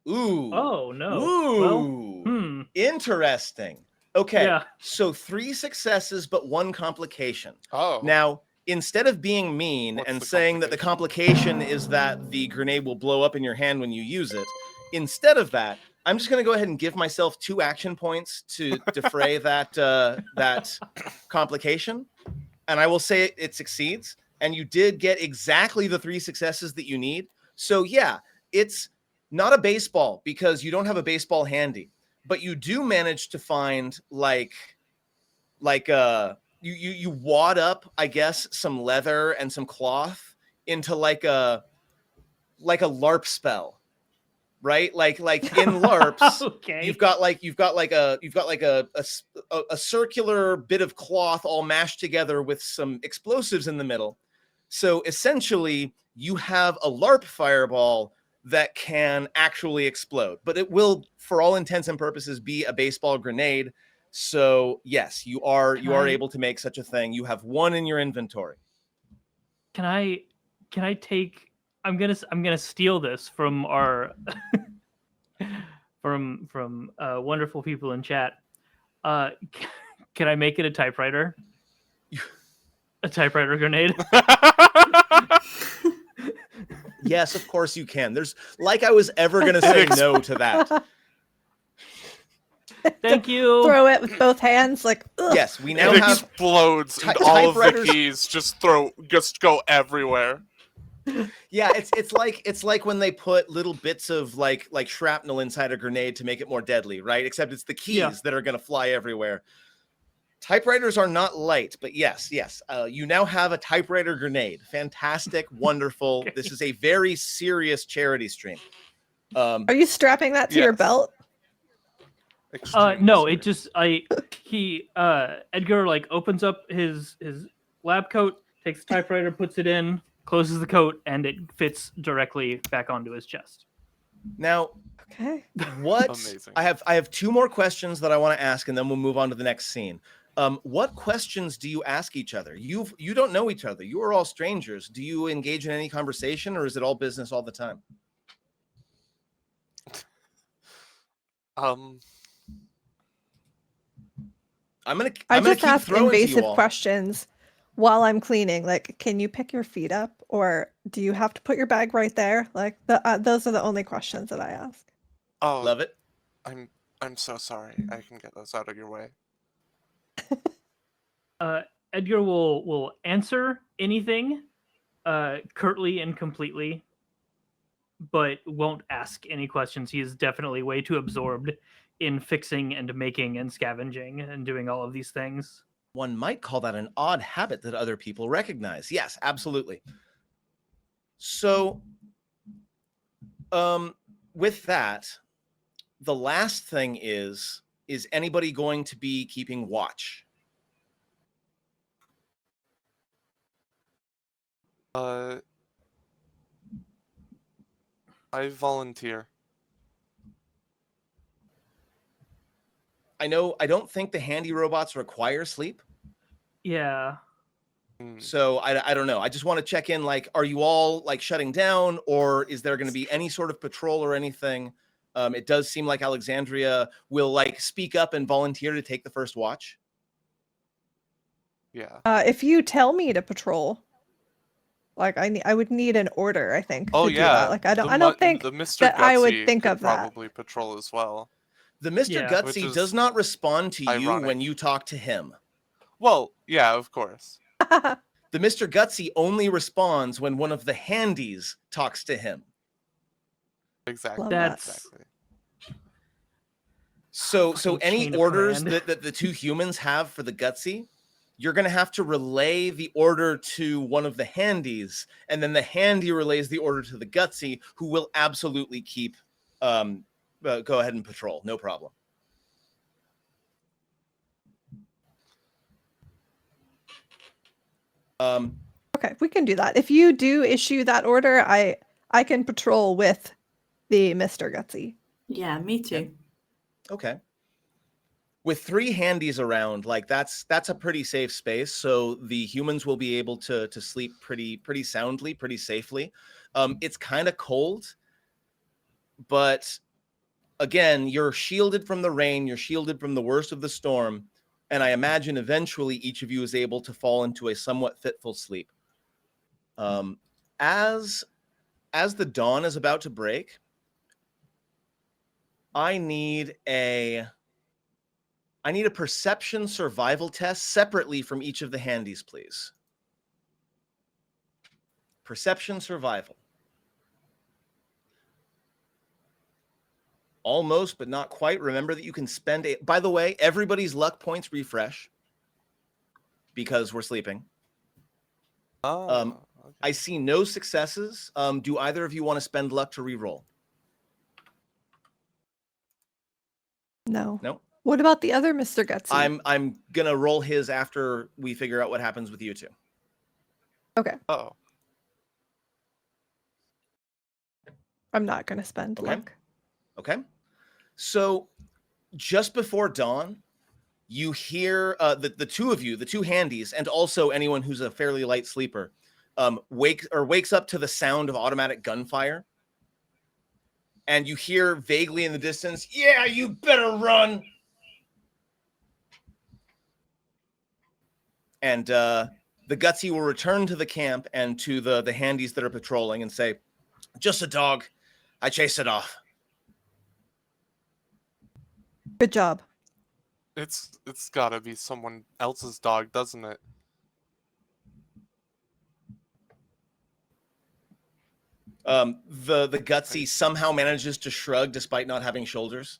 Ooh. Oh no. Ooh. Well, Interesting. Okay. Yeah. So 3 successes, but 1 complication. Oh. Now, instead of being mean What's and the saying that the complication is that the grenade will blow up in your hand when you use it, instead of that, I'm just going to go ahead and give myself 2 action points to defray that complication, and I will say it succeeds. And you did get exactly the 3 successes that you need. So yeah, it's not a baseball because you don't have a baseball handy, but you do manage to find you wad up, I guess, some leather and some cloth into like a LARP spell, right? Like in LARPs, Okay. you've got a circular bit of cloth all mashed together with some explosives in the middle. So essentially, you have a LARP fireball that can actually explode, but it will, for all intents and purposes, be a baseball grenade. So yes, you are able to make such a thing. You have 1 in your inventory. Can I take? I'm gonna steal this from our from wonderful people in chat. Can I make it a typewriter? A typewriter grenade? Yes, of course you can. There's like I was ever going to say no to that. Thank you. Throw it with both hands, like ugh. Yes, we now It have explodes and all of the typewriters. keys just go everywhere. Yeah, it's like when they put little bits of like shrapnel inside a grenade to make it more deadly, right? Except it's the keys that are going to fly everywhere. Typewriters are not light, but yes. You now have a typewriter grenade. Fantastic, wonderful. Okay. This is a very serious charity stream. Are you strapping that to your Yes. belt? No, it just Edgar like opens up his lab coat, takes the typewriter, puts it in, closes the coat, and it fits directly back onto his chest. Now, Okay. what Amazing. I have 2 more questions that I want to ask, and then we'll move on to the next scene. What questions do you ask each other? You don't know each other. You are all strangers. Do you engage in any conversation, or is it all business all the time? I'm gonna just keep ask throwing to you invasive all. questions while I'm cleaning. Like, can you pick your feet up, or do you have to put your bag right there? Like, those are the only questions that I ask. Oh, Love it. I'm so sorry. I can get those out of your way. Edgar will answer anything curtly and completely, but won't ask any questions. He is definitely way too absorbed in fixing and making and scavenging and doing all of these things. One might call that an odd habit that other people recognize. Yes, absolutely. So, with that, the last thing is anybody going to be keeping watch? I volunteer. I don't think the handy robots require sleep. Yeah. So I don't know. I just want to check in, like, are you all like shutting down, or is there going to be any sort of patrol or anything? It does seem like Alexandria will like speak up and volunteer to take the first watch. Yeah. If you tell me to patrol, like I would need an order, I think, Oh to do yeah. that. Like I don't think the Mr. that I would Gutsy think could of that. probably patrol as well. The Mr. Yeah. Which Gutsy is does not respond to you ironic. when you talk to him. Well, yeah, of course. The Mr. Gutsy only responds when one of the handies talks to him. Exactly. Love that. Exactly. So Fucking any chain of orders command. that the two humans have for the Gutsy, you're going to have to relay the order to one of the handies, and then the handy relays the order to the Gutsy, who will absolutely keep go ahead and patrol, no problem. Okay, we can do that. If you do issue that order, I can patrol with the Mr. Gutsy. Yeah, me too. Okay. With 3 handies around, like that's a pretty safe space, so the humans will be able to sleep pretty soundly, pretty safely. It's kind of cold, but again, you're shielded from the rain, you're shielded from the worst of the storm, and I imagine eventually each of you is able to fall into a somewhat fitful sleep. As the dawn is about to break, I need a perception survival test separately from each of the handies, please. Perception survival. Almost, but not quite. Remember that you can spend a... By the way, everybody's luck points refresh because we're sleeping. Oh. Okay. Okay. I see no successes. Do either of you want to spend luck to re-roll? No. No. What about the other Mr. Gutsy? I'm gonna roll his after we figure out what happens with you two. Okay. Oh. I'm not gonna spend Okay. luck. Okay. So just before dawn, you hear the two of you, the two handies, and also anyone who's a fairly light sleeper, wakes up to the sound of automatic gunfire. And you hear vaguely in the distance, "Yeah, you better run." And the Gutsy will return to the camp and to the handies that are patrolling and say, "Just a dog. I chased it off." Good job. It's gotta be someone else's dog, doesn't it? The Gutsy somehow manages to shrug despite not having shoulders.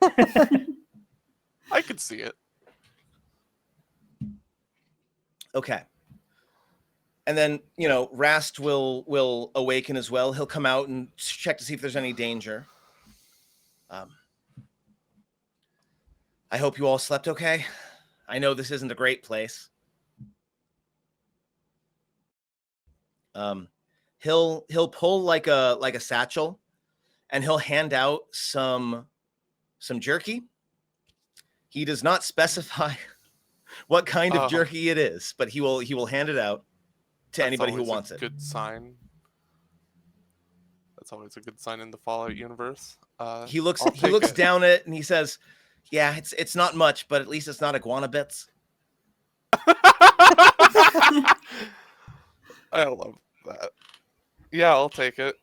I could see it. Okay. And then, Rast will awaken as well. He'll come out and check to see if there's any danger. I hope you all slept okay. I know this isn't a great place. He'll pull like a satchel, and he'll hand out some jerky. He does not specify what kind of jerky it is, but he will hand it out to anybody who wants it. Good sign. That's always a good sign in the Fallout universe. He looks I'll take it. down at it and he says, Yeah, it's not much, but at least it's not iguana bits. I love that. Yeah, I'll take it.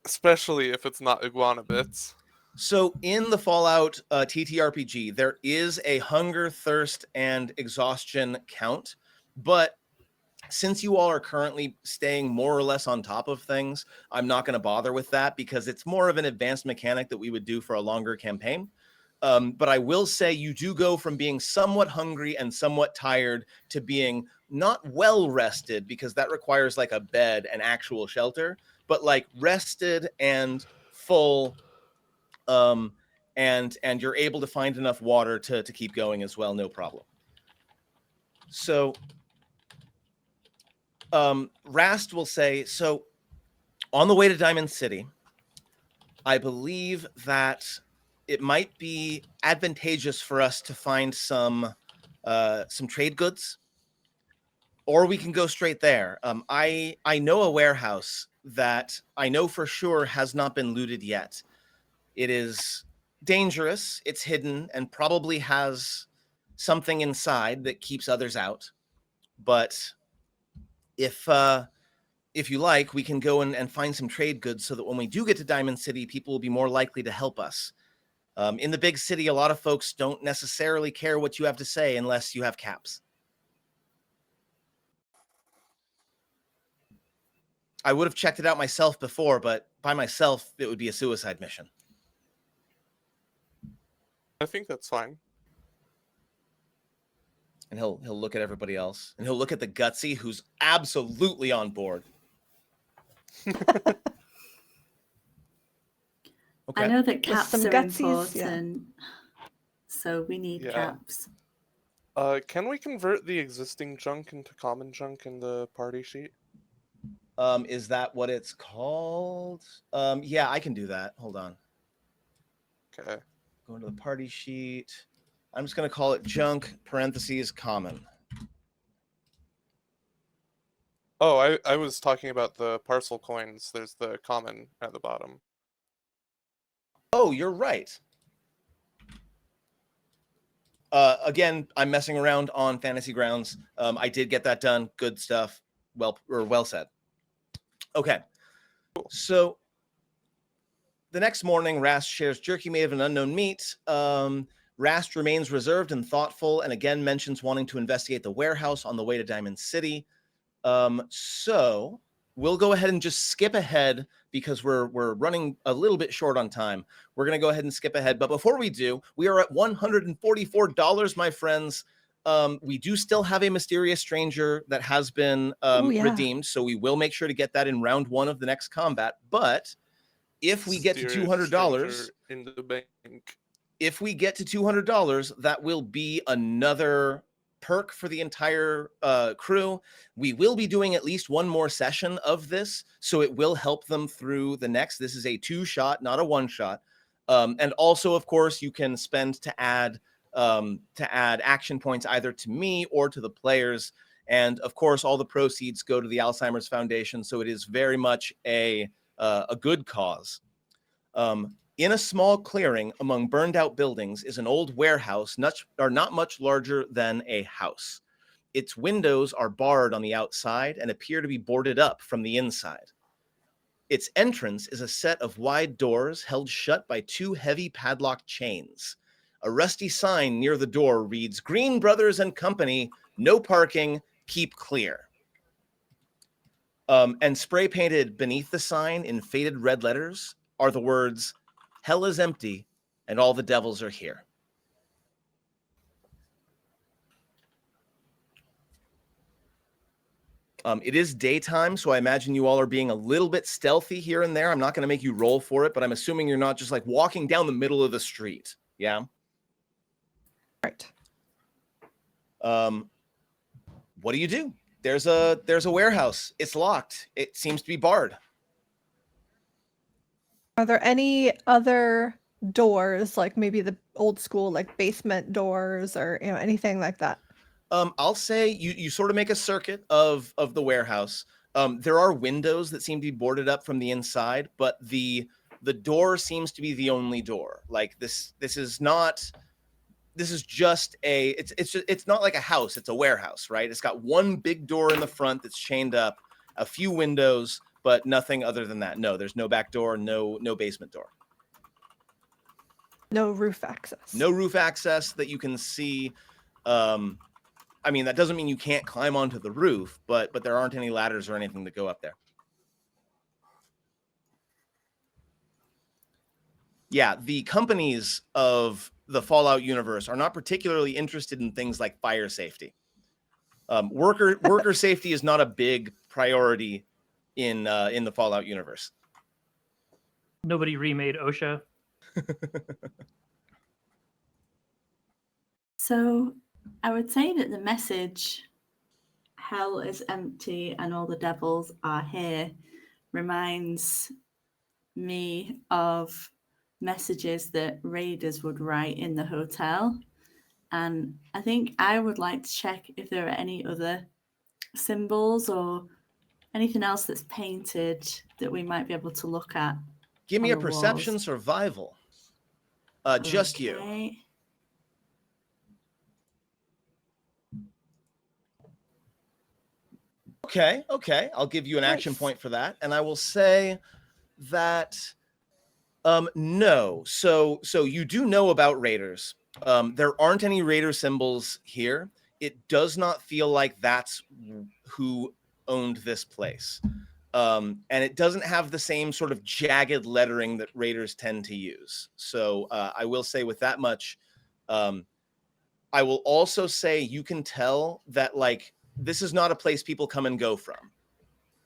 Especially if it's not iguana bits. So in the Fallout TTRPG, there is a hunger, thirst, and exhaustion count, but since you all are currently staying more or less on top of things, I'm not going to bother with that because it's more of an advanced mechanic that we would do for a longer campaign. But I will say you do go from being somewhat hungry and somewhat tired to being not well rested, because that requires like a bed and actual shelter, but like rested and full, and you're able to find enough water to keep going as well, no problem. So Rast will say, so on the way to Diamond City, I believe that it might be advantageous for us to find some trade goods, or we can go straight there. I know a warehouse that I know for sure has not been looted yet. It is dangerous, it's hidden, and probably has something inside that keeps others out. But if you like, we can go and find some trade goods so that when we do get to Diamond City, people will be more likely to help us. In the big city, a lot of folks don't necessarily care what you have to say unless you have caps. I would have checked it out myself before, but by myself, it would be a suicide mission. I think that's fine. And he'll look at everybody else, and he'll look at the Gutsy, who's absolutely on board. Okay. I know that With caps some are gutsies, yeah. important, so we need Yeah. caps. Can we convert the existing junk into common junk in the party sheet? Is that what it's called? Yeah, I can do that. Hold on. Okay. Go into the party sheet. I'm just going to call it junk, parentheses, common. Oh, I was talking about the parcel coins. There's the common at the bottom. Oh, you're right. Again, I'm messing around on Fantasy Grounds. I did get that done. Good stuff. Well said. Okay. So the next morning, Rast shares jerky made of an unknown meat. Rast remains reserved and thoughtful, and again mentions wanting to investigate the warehouse on the way to Diamond City. So we'll go ahead and just skip ahead because we're running a little bit short on time. We're going to go ahead and skip ahead. But before we do, we are at $144, my friends. We do still have a mysterious stranger that has been redeemed. So we will make sure to get that in round 1 of the next combat. But if we get to $200 in the bank, if we get to $200, that will be another perk for the entire crew. We will be doing at least one more session of this, so it will help them through the next. This is a 2-shot, not a 1-shot. And also, of course, you can spend to add action points either to me or to the players. And of course, all the proceeds go to the Alzheimer's Foundation, so it is very much a good cause. In a small clearing among burned out buildings is an old warehouse, not much larger than a house. Its windows are barred on the outside and appear to be boarded up from the inside. Its entrance is a set of wide doors held shut by 2 heavy padlocked chains. A rusty sign near the door reads, "Green Brothers and Company, no parking, keep clear." And spray painted beneath the sign in faded red letters are the words, "Hell is empty and all the devils are here." It is daytime, so I imagine you all are being a little bit stealthy here and there. I'm not going to make you roll for it, but I'm assuming you're not just like walking down the middle of the street. Yeah. Right. What do you do? There's a warehouse. It's locked. It seems to be barred. Are there any other doors, like maybe the old school, like basement doors, or anything like that? I'll say you sort of make a circuit of the warehouse. There are windows that seem to be boarded up from the inside, but the door seems to be the only door. Like this is not this is just it's not like a house, it's a warehouse, right? It's got one big door in the front that's chained up, a few windows, but nothing other than that. No, there's no back door, no basement door. No roof access. No roof access that you can see. I mean, that doesn't mean you can't climb onto the roof, but there aren't any ladders or anything that go up there. Yeah, the companies of the Fallout universe are not particularly interested in things like fire safety. Worker safety is not a big priority in the Fallout universe. Nobody remade OSHA. So I would say that the message, hell is empty and all the devils are here, reminds me of messages that raiders would write in the hotel. And I think I would like to check if there are any other symbols or anything else that's painted that we might be able to look at. Give me On a the perception walls. survival. Just you. Okay. Okay. I'll give you an action Nice. point for that, and I will say that no. So you do know about raiders. There aren't any raider symbols here. It does not feel like that's who owned this place. And it doesn't have the same sort of jagged lettering that raiders tend to use. So I will say with that much, I will also say you can tell that like this is not a place people come and go from.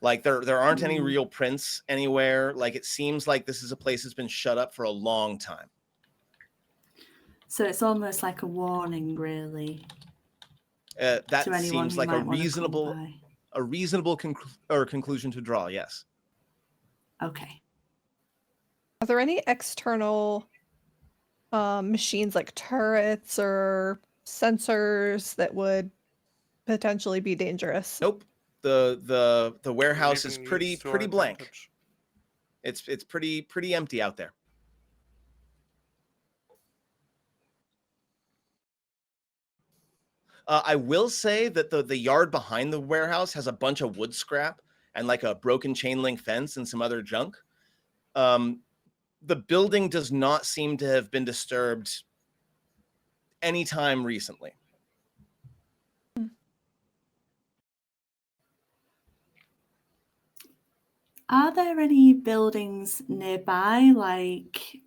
Like there aren't any real prints anywhere. Like it seems like this is a place that's been shut up for a long time. So it's almost like a warning, really. That to anyone seems who like might wanna come a reasonable conclusion to draw. Yes. by. Okay. Are there any external machines like turrets or sensors that would potentially be dangerous? Nope. The warehouse is Even pretty used to our blank. advantage. It's pretty empty out there. I will say that the yard behind the warehouse has a bunch of wood scrap and like a broken chain link fence and some other junk. The building does not seem to have been disturbed anytime recently. Are there any buildings nearby, like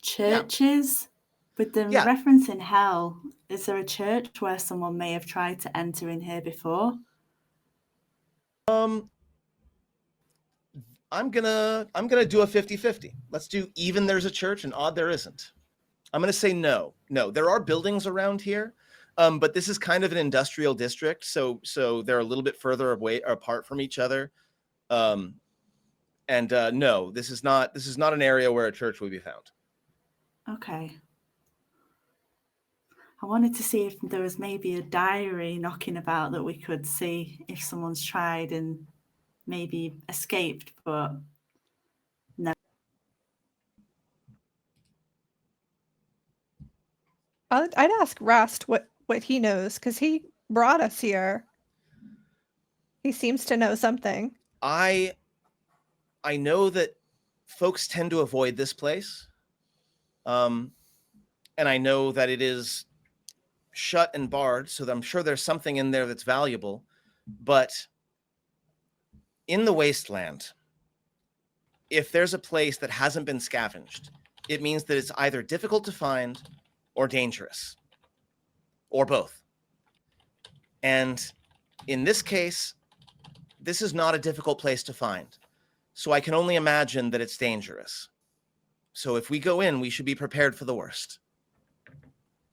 churches? With the Yeah. reference in hell, is there a church where someone may have tried to enter in here before? I'm gonna do a 50-50. Let's do even there's a church and odd there isn't. I'm gonna say no. There are buildings around here, but this is kind of an industrial district, so they're a little bit further away apart from each other. No, this is not an area where a church would be found. Okay. I wanted to see if there was maybe a diary knocking about that we could see if someone's tried and maybe escaped, but no. I'd ask Rust what he knows because he brought us here. He seems to know something. I know that folks tend to avoid this place. And I know that it is shut and barred, so I'm sure there's something in there that's valuable. But in the wasteland, if there's a place that hasn't been scavenged, it means that it's either difficult to find or dangerous, or both. And in this case, this is not a difficult place to find. So I can only imagine that it's dangerous. So if we go in, we should be prepared for the worst.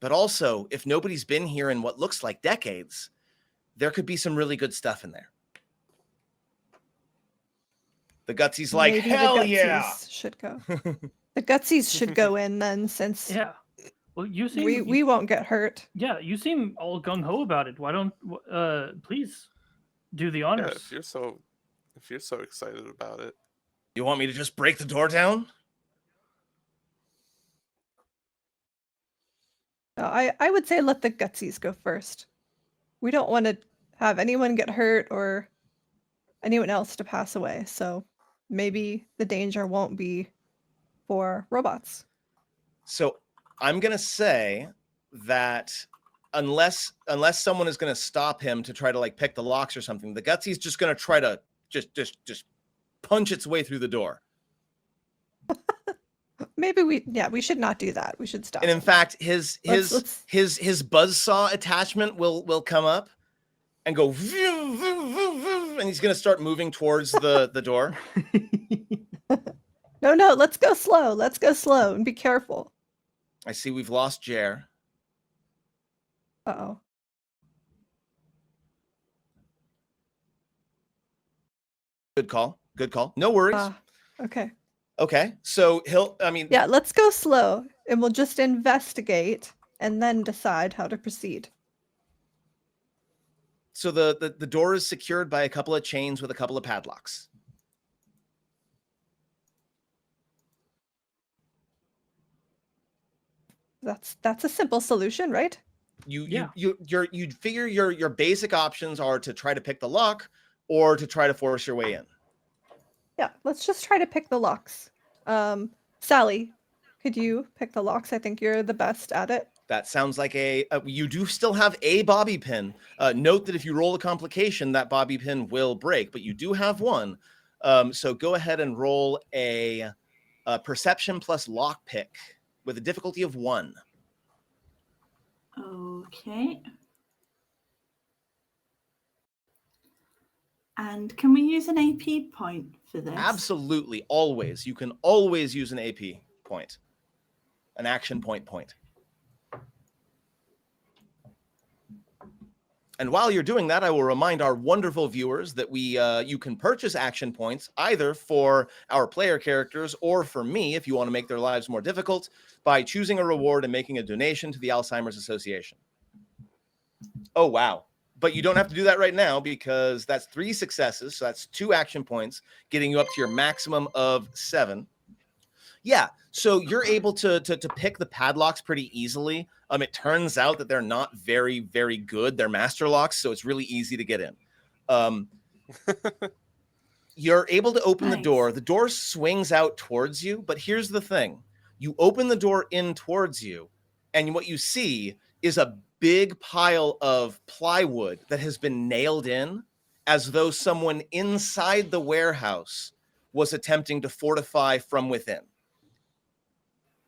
But also, if nobody's been here in what looks like decades, there could be some really good stuff in there. The Gutsy's like, Maybe hell the Gutsies yeah! should go. The Gutsies should go in then, since Yeah. Well, you seem we won't get hurt. Yeah, you seem all gung ho about it. Why don't please do the Yeah, honors? if you're so excited about it. You want me to just break the door down? No, I would say let the gutsies go first. We don't want to have anyone get hurt or anyone else to pass away. So maybe the danger won't be for robots. So I'm gonna say that unless someone is gonna stop him to try to like pick the locks or something, the gutsy's just gonna try to just punch its way through the door. Maybe we should not do that. We should stop. And in fact, his Let's- buzzsaw attachment will come up and go, and he's gonna start moving towards the door. No, let's go slow. Let's go slow and be careful. I see we've lost Jer. Uh-oh. Good call. Good call. No worries. Okay. Okay. So Yeah, let's go slow and we'll just investigate and then decide how to proceed. So the door is secured by a couple of chains with a couple of padlocks. That's a simple solution, right? You figure your basic options are to try to pick the lock or to try to force your way in. Yeah, let's just try to pick the locks. Sally, could you pick the locks? I think you're the best at it. That sounds like you do still have a bobby pin. Note that if you roll a complication, that bobby pin will break, but you do have one. So go ahead and roll a perception plus lock pick with a difficulty of 1. Okay. And can we use an AP point for this? Absolutely, always. You can always use an AP point, an action point. And while you're doing that, I will remind our wonderful viewers that you can purchase action points either for our player characters or for me if you want to make their lives more difficult by choosing a reward and making a donation to the Alzheimer's Association. Oh, wow. But you don't have to do that right now because that's 3 successes. So that's 2 action points, getting you up to your maximum of 7. Yeah, so you're able to pick the padlocks pretty easily. It turns out that they're not very, very good. They're master locks, so it's really easy to get in. You're able to open the door. The door swings out towards you, but here's the thing. You open the door in towards you, and what you see is a big pile of plywood that has been nailed in as though someone inside the warehouse was attempting to fortify from within.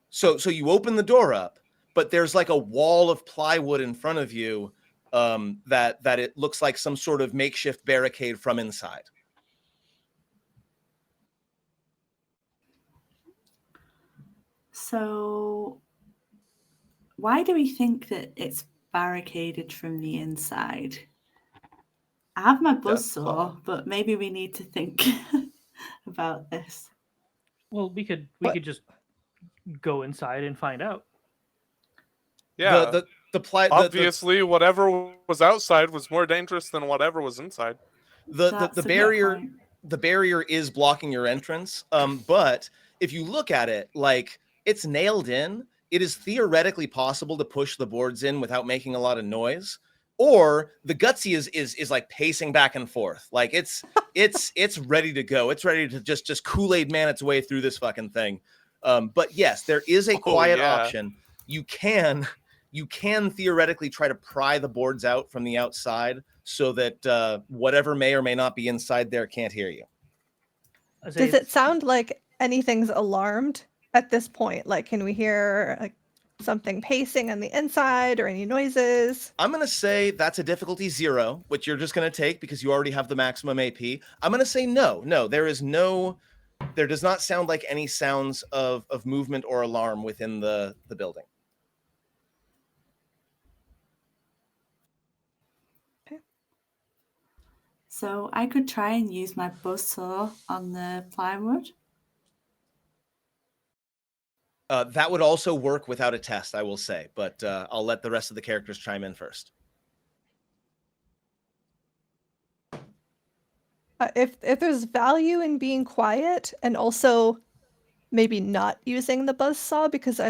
So you open the door up, but there's like a wall of plywood in front of you that it looks like some sort of makeshift barricade from inside. So why do we think that it's barricaded from the inside? I have my buzzsaw, but maybe we need to think about this. Well, we could just go inside and find out. Yeah. Obviously, whatever was outside was more dangerous than whatever was inside. The barrier is blocking your entrance. But if you look at it, like it's nailed in, it is theoretically possible to push the boards in without making a lot of noise. Or the gutsy is like pacing back and forth, like it's ready to go. It's ready to just Kool-Aid man its way through this fucking thing. But yes, there is a quiet option. You can theoretically try to pry the boards out from the outside so that whatever may or may not be inside there can't hear you. Does it sound like anything's alarmed at this point? Like, can we hear like something pacing on the inside or any noises? I'm going to say that's a difficulty 0, which you're just going to take because you already have the maximum AP. I'm going to say no, there does not sound like any sounds of movement or alarm within the building. Okay. So I could try and use my buzzsaw on the plywood. That would also work without a test, I will say, but I'll let the rest of the characters chime in first. If there's value in being quiet and also maybe not using the buzzsaw, because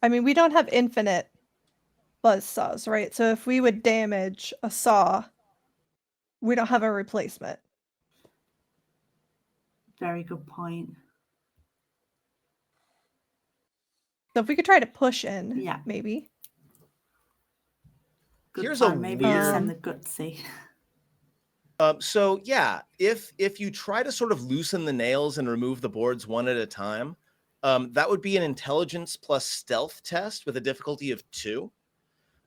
we don't have infinite buzz saws, right? So if we would damage a saw, we don't have a replacement. Very good point. So if we could try to push in, Yeah. maybe. Good Here's plan. a Maybe we weird- send the gutsy. So yeah, if you try to sort of loosen the nails and remove the boards one at a time, that would be an intelligence plus stealth test with a difficulty of 2.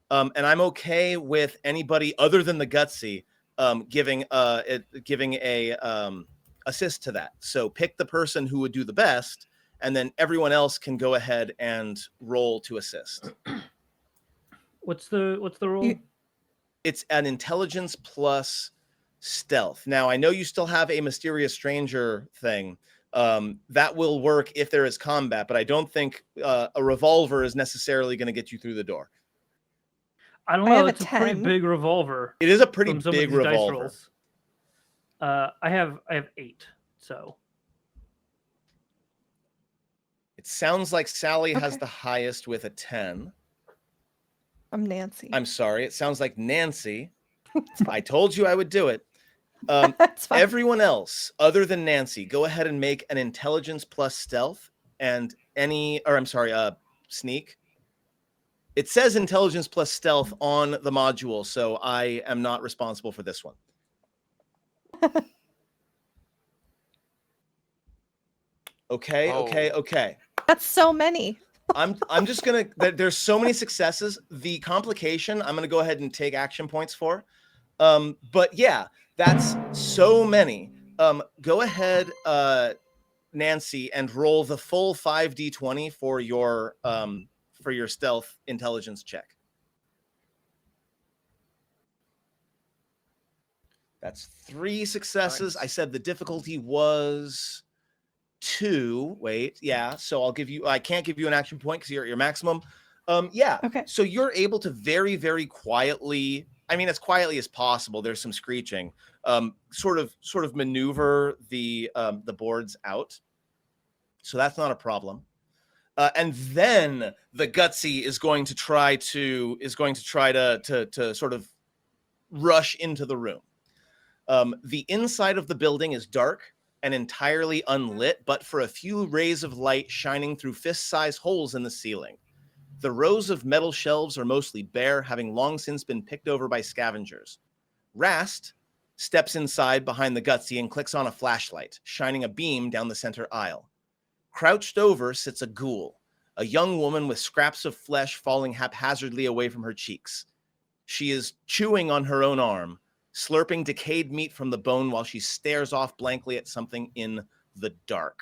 And I'm okay with anybody other than the gutsy giving a assist to that. So pick the person who would do the best, and then everyone else can go ahead and roll to assist. What's the roll? It's an intelligence plus stealth. Now, I know you still have a mysterious stranger thing. That will work if there is combat, but I don't think a revolver is necessarily going to get you through the door. I don't I know. have a It's a pretty 10. big revolver. It is a pretty from some of big these dice revolver. rolls. I have 8. So It sounds like Sally has Okay. the highest with a 10. I'm Nancy. I'm sorry. It sounds like Nancy. I told you I would do it. That's fine. Everyone else other than Nancy, go ahead and make an intelligence plus stealth and sneak. It says intelligence plus stealth on the module, so I am not responsible for this one. Okay. That's so many. I'm just gonna. There's so many successes. The complication, I'm gonna go ahead and take action points for. But yeah, that's so many. Go ahead, Nancy, and roll the full 5d20 for your stealth intelligence check. That's 3 successes. Nice. I said the difficulty was 2. Wait, yeah. So I can't give you an action point because you're at your maximum. Yeah. Okay. So you're able to very, very quietly, I mean, as quietly as possible, there's some screeching, sort of maneuver the boards out. So that's not a problem. And then the gutsy is going to try to sort of rush into the room. The inside of the building is dark and entirely unlit, but for a few rays of light shining through fist-sized holes in the ceiling. The rows of metal shelves are mostly bare, having long since been picked over by scavengers. Rast steps inside behind the gutsy and clicks on a flashlight, shining a beam down the center aisle. Crouched over sits a ghoul, a young woman with scraps of flesh falling haphazardly away from her cheeks. She is chewing on her own arm, slurping decayed meat from the bone while she stares off blankly at something in the dark.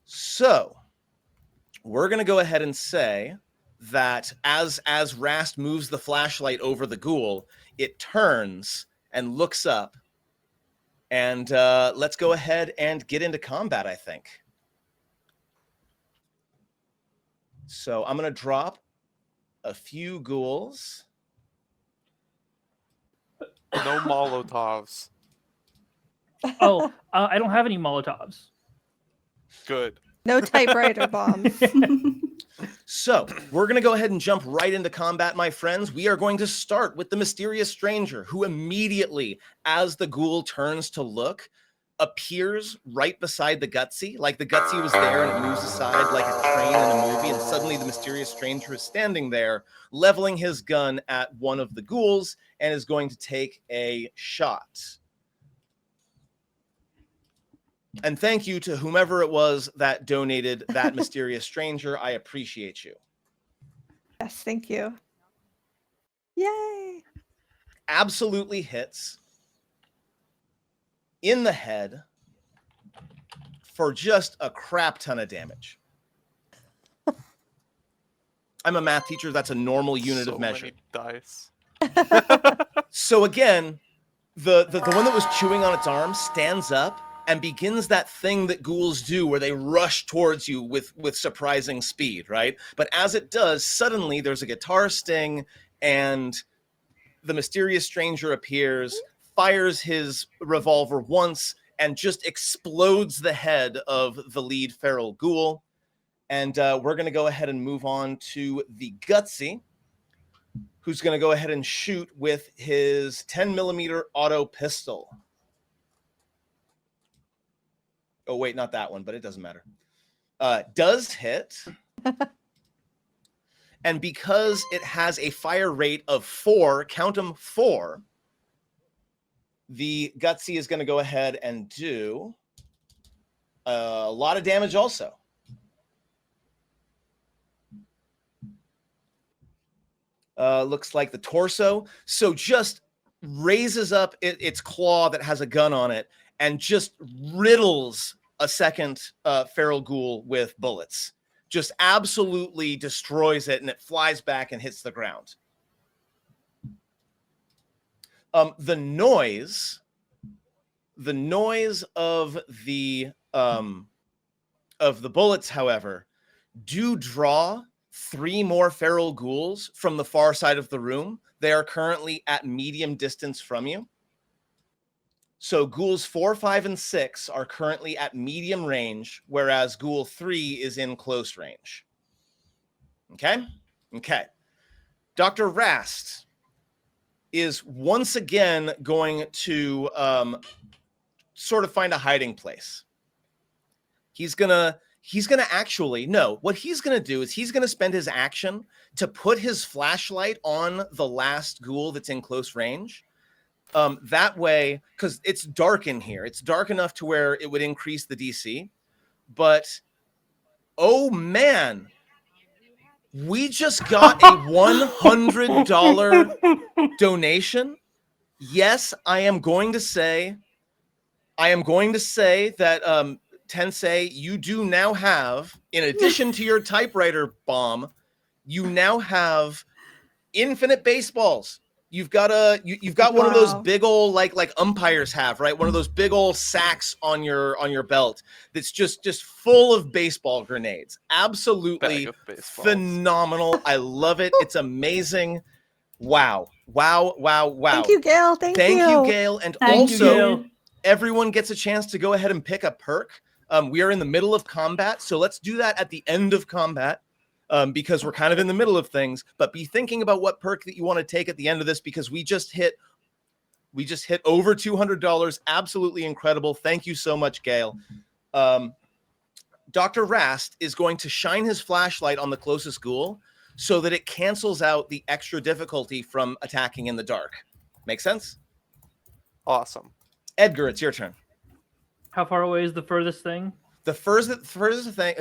So, we're going to go ahead and say that as Rast moves the flashlight over the ghoul, it turns and looks up. And let's go ahead and get into combat, I think. So I'm going to drop a few ghouls. No Molotovs. oh, I don't have any Molotovs. Good. No typewriter bombs. So we're going to go ahead and jump right into combat, my friends. We are going to start with the mysterious stranger who immediately, as the ghoul turns to look, appears right beside the gutsy. Like the gutsy was there and it moves aside like a train in a movie. And suddenly the mysterious stranger is standing there, leveling his gun at one of the ghouls and is going to take a shot. And thank you to whomever it was that donated that mysterious stranger. I appreciate you. Yes, thank you. Yay. Absolutely hits in the head for just a crap ton of damage. I'm a math teacher. That's a normal unit So of measure. many dice. So again, the one that was chewing on its arm stands up and begins that thing that ghouls do where they rush towards you with surprising speed, right? But as it does, suddenly there's a guitar sting and the mysterious stranger appears, fires his revolver once, and just explodes the head of the lead feral ghoul. And we're going to go ahead and move on to the Gutsy, who's going to go ahead and shoot with his 10mm auto pistol. Oh, wait, not that one, but it doesn't matter. Does hit. And because it has a fire rate of 4, count them 4, the Gutsy is going to go ahead and do a lot of damage also. Looks like the torso. So just raises up its claw that has a gun on it and just riddles a second feral ghoul with bullets. Just absolutely destroys it, and it flies back and hits the ground. The noise of the bullets, however, do draw 3 more feral ghouls from the far side of the room. They are currently at medium distance from you. So ghouls 4, 5, and 6 are currently at medium range, whereas ghoul 3 is in close range. Okay? Okay. Dr. Rast is once again going to sort of find a hiding place. He's gonna actually, no, what he's gonna do is he's gonna spend his action to put his flashlight on the last ghoul that's in close range. That way, because it's dark in here, it's dark enough to where it would increase the DC. But oh man, we just got a $100 donation. Yes, I am going to say that Tensei, you do now have, in addition to your typewriter bomb, you now have infinite baseballs. You've got one of those big old like umpires have, right? One of those big old sacks on your belt that's just full of baseball grenades. Absolutely phenomenal. I love it. It's amazing. Wow. Thank you, Gail. Thank you, Gail. And Thank also, you, Gail. Everyone gets a chance to go ahead and pick a perk. We are in the middle of combat, so let's do that at the end of combat. Because we're kind of in the middle of things, but be thinking about what perk that you want to take at the end of this, because we just hit over $200. Absolutely incredible. Thank you so much, Gail. Dr. Rast is going to shine his flashlight on the closest ghoul so that it cancels out the extra difficulty from attacking in the dark. Make sense? Awesome. Edgar, it's your turn. How far away is the furthest thing? The furthest thing.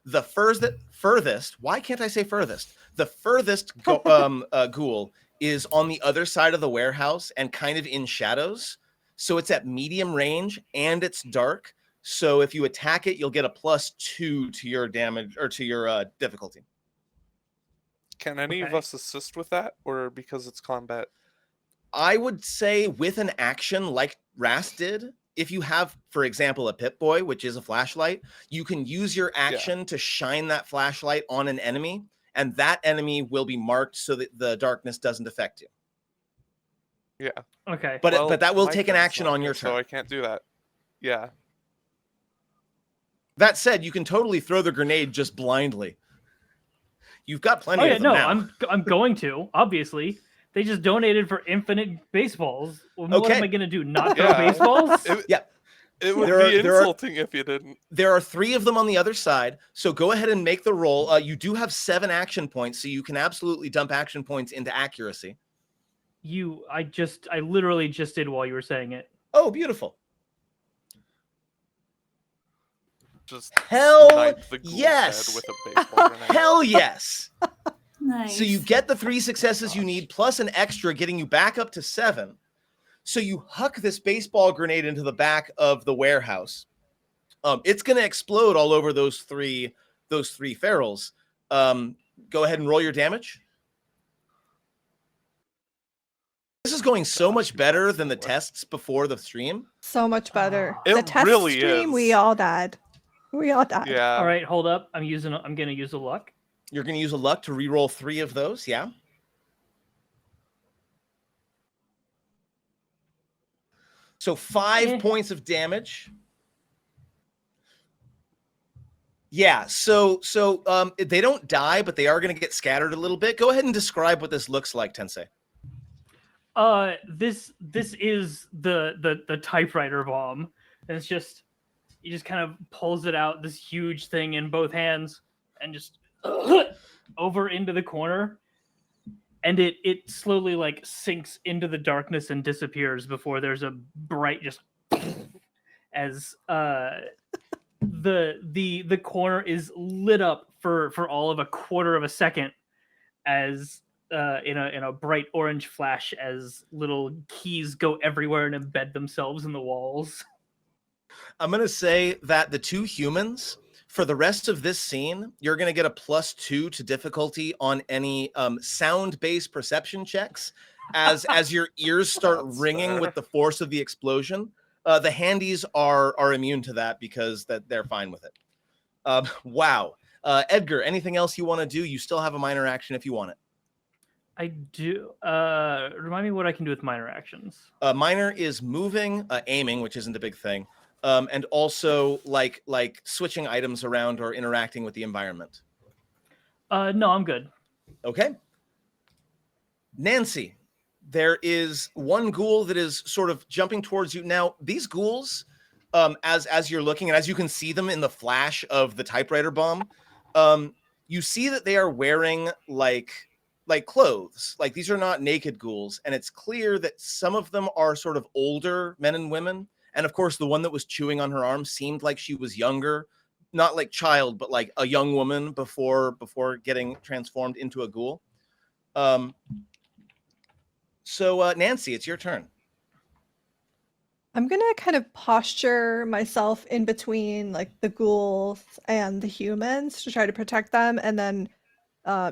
The furthest, why can't I say furthest? The furthest ghoul is on the other side of the warehouse and kind of in shadows. So it's at medium range and it's dark. So if you attack it, you'll get a +2 to your damage or to your difficulty. Can any of us assist with that, or because it's combat? I would say with an action like Rast did, if you have, for example, a Pip-Boy, which is a flashlight, you can use your action to shine that flashlight on an enemy, and that enemy will be marked so that the darkness doesn't affect you. Yeah. Okay. But that will take an action on your turn. So I can't do that. Yeah. That said, you can totally throw the grenade just blindly. You've got plenty of them now. I'm going to, obviously. They just donated for infinite baseballs. What am I going to do? Not throw baseballs? It would be insulting if you didn't. There are 3 of them on the other side, so go ahead and make the roll. You do have 7 action points, so you can absolutely dump action points into accuracy. I literally just did while you were saying it. Oh, beautiful. Just hell yes. With a baseball grenade. Hell yes. Nice. So you get the 3 successes you need, plus an extra, getting you back up to 7. So you huck this baseball grenade into the back of the warehouse. It's going to explode all over those three ferals. Go ahead and roll your damage. This is going so much better than the tests before the stream. So much better. It The test really stream, is. we all died. Yeah. All right, hold up. I'm going to use a luck. You're going to use a luck to re-roll 3 of those, yeah? So 5 points of damage. Yeah, so they don't die, but they are going to get scattered a little bit. Go ahead and describe what this looks like, Tensei. This is the typewriter bomb, and it's just he just kind of pulls it out, this huge thing in both hands, and just over into the corner, and it slowly like sinks into the darkness and disappears before there's a bright just as the corner is lit up for all of a quarter of a second as in a bright orange flash as little keys go everywhere and embed themselves in the walls. I'm going to say that the two humans, for the rest of this scene, you're going to get a +2 to difficulty on any sound-based perception checks as your ears start That's ringing fair. with the force of the explosion. The handies are immune to that because they're fine with it. Wow. Edgar, anything else you want to do? You still have a minor action if you want it. I do. Remind me what I can do with minor actions. Minor is moving, aiming, which isn't a big thing, and also like switching items around or interacting with the environment. No, I'm good. Okay. Nancy, there is one ghoul that is sort of jumping towards you. Now, these ghouls, as you're looking and as you can see them in the flash of the typewriter bomb, you see that they are wearing like clothes. Like these are not naked ghouls, and it's clear that some of them are sort of older men and women. And of course, the one that was chewing on her arm seemed like she was younger, not like child, but like a young woman before getting transformed into a ghoul. So Nancy, it's your turn. I'm gonna kind of posture myself in between like the ghouls and the humans to try to protect them, and then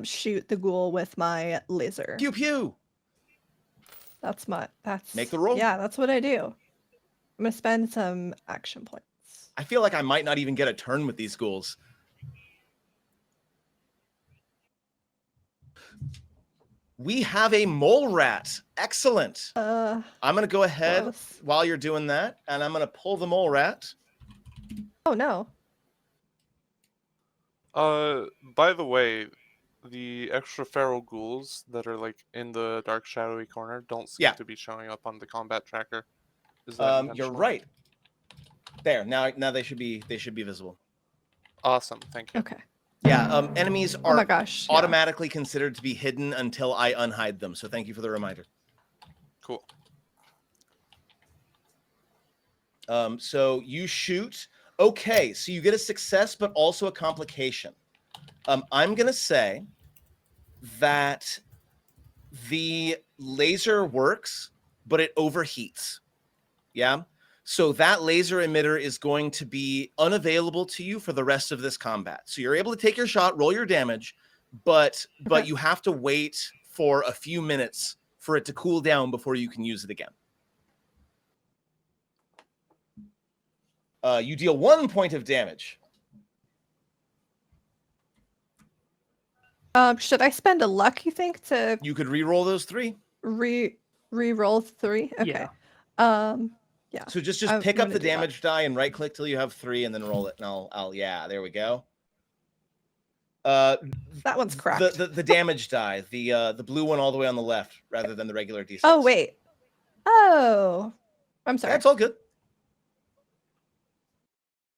shoot the ghoul with my laser. Pew pew. That's Make the roll. Yeah, that's what I do. I'm gonna spend some action points. I feel like I might not even get a turn with these ghouls. We have a mole rat. Excellent. I'm going to go ahead Close. while you're doing that, and I'm going to pull the mole rat. Oh no. By the way, the extra feral ghouls that are like in the dark shadowy corner don't seem to be showing up on the combat tracker. Is that You're intentional? right. There. Now they should be visible. Awesome. Thank you. Okay. Yeah, enemies Oh are my gosh. Yeah. automatically considered to be hidden until I unhide them. So thank you for the reminder. Cool. So you shoot. Okay, so you get a success, but also a complication. I'm going to say that the laser works, but it overheats. Yeah? So that laser emitter is going to be unavailable to you for the rest of this combat. So you're able to take your shot, roll your damage, but you have to wait for a few minutes for it to cool down before you can use it again. You deal 1 point of damage. Should I spend a luck, you think, to You could re-roll those 3. re-roll 3? Okay. Yeah. Yeah. So just I'm pick up gonna the do that. damage die and right click till you have 3 and then roll it. And I'll yeah, there we go. That one's cracked. The damage die, the blue one all the way on the left rather than the regular D6. Oh wait. Oh. I'm sorry. That's all good.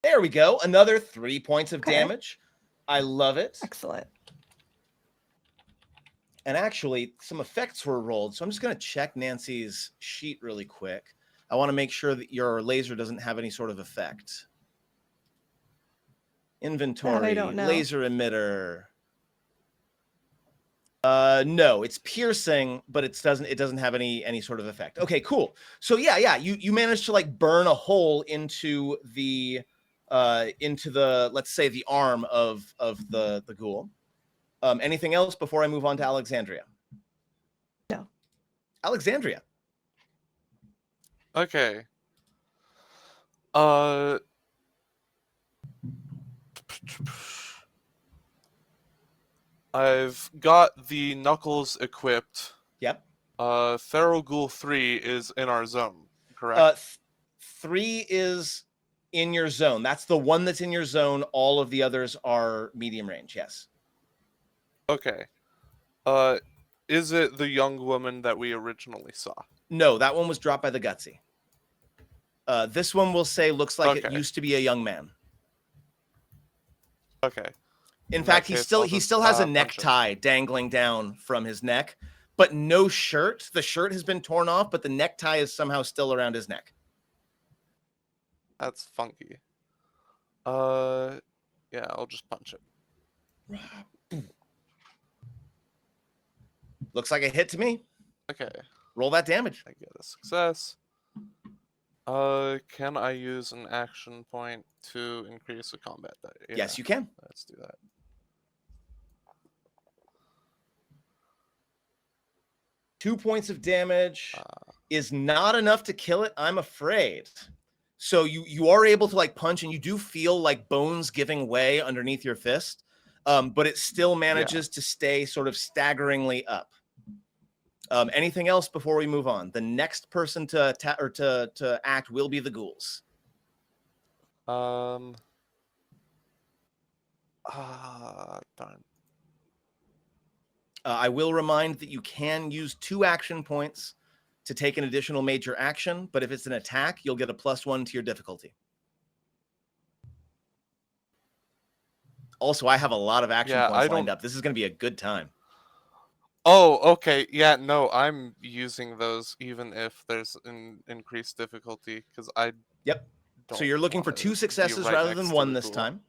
There we go. Another 3 points of damage. I love it. Excellent. And actually, some effects were rolled. So I'm just going to check Nancy's sheet really quick. I want to make sure that your laser doesn't have any sort of effect. Inventory, I don't know. laser emitter. No, it's piercing, but it doesn't have any sort of effect. Okay, cool. So yeah, you managed to like burn a hole into the let's say the arm of the ghoul. Anything else before I move on to Alexandria? No. Alexandria. Okay. I've got the knuckles equipped. Yep. Feral Ghoul 3 is in our zone, correct? 3 is In your zone. That's the one that's in your zone. All of the others are medium range. Yes. Okay. Is it the young woman that we originally saw? No, that one was dropped by the Gutsy. This one we'll say looks like it Okay. used to be a young man. Okay. In that fact, case, he I'll just, still has a punch him. necktie dangling down from his neck, but no shirt. The shirt has been torn off, but the necktie is somehow still around his neck. That's funky. Yeah, I'll just punch it. Looks like a hit to me. Okay. Roll that damage. I get a success. Can I use an action point to increase the combat die? Yeah, Yes, you can. let's do that. Two points of damage is not enough to kill it, I'm afraid. So you are able to like punch, and you do feel like bones giving way underneath your fist, but it still manages to stay sort of staggeringly up. Anything else before we move on? The next person to act will be the ghouls. Darn. I will remind that you can use 2 action points to take an additional major action, but if it's an attack, you'll get a +1 to your difficulty. Also, I have a lot of action points lined up. This is going to be a good time. Oh, okay. Yeah, no, I'm using those even if there's an increased difficulty because I. Yep. So you're looking for 2 successes rather than 1 this time.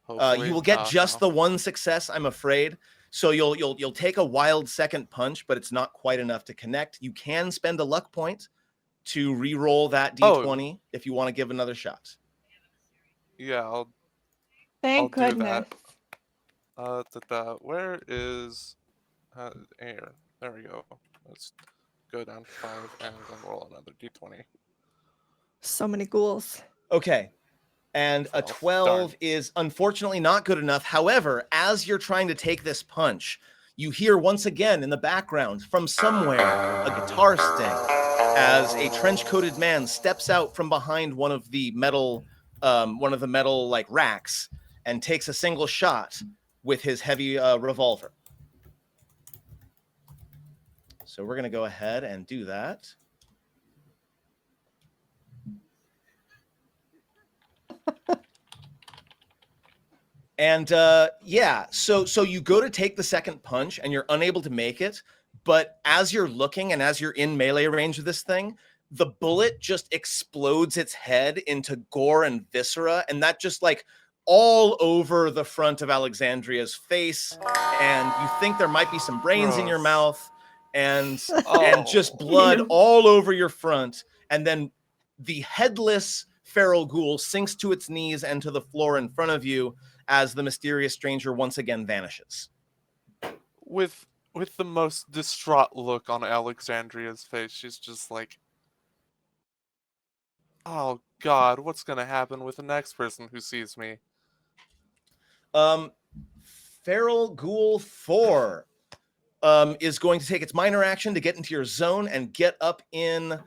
You will get just the 1 success, I'm afraid. So you'll take a wild second punch, but it's not quite enough to connect. You can spend a luck point to re-roll that d20 if you want to give another shot. Yeah, Thank do goodness. that. Where is here? There we go. Let's go down to 5 and then roll another d20. So many ghouls. Okay. And a 12 is unfortunately not good enough. However, as you're trying to take this punch, you hear once again in the background from somewhere a guitar sting as a trench-coated man steps out from behind one of the metal like racks and takes a single shot with his heavy revolver. So we're going to go ahead and do that. And yeah, so you go to take the second punch and you're unable to make it. But as you're looking and as you're in melee range of this thing, the bullet just explodes its head into gore and viscera. And that just like all over the front of Alexandria's face. And you think there might be some brains in your mouth and just blood all over your front. And then the headless feral ghoul sinks to its knees and to the floor in front of you as the mysterious stranger once again vanishes. With the most distraught look on Alexandria's face, she's just like, oh God, what's gonna happen with the next person who sees me? Feral Ghoul 4 is going to take its minor action to get into your zone and get up in...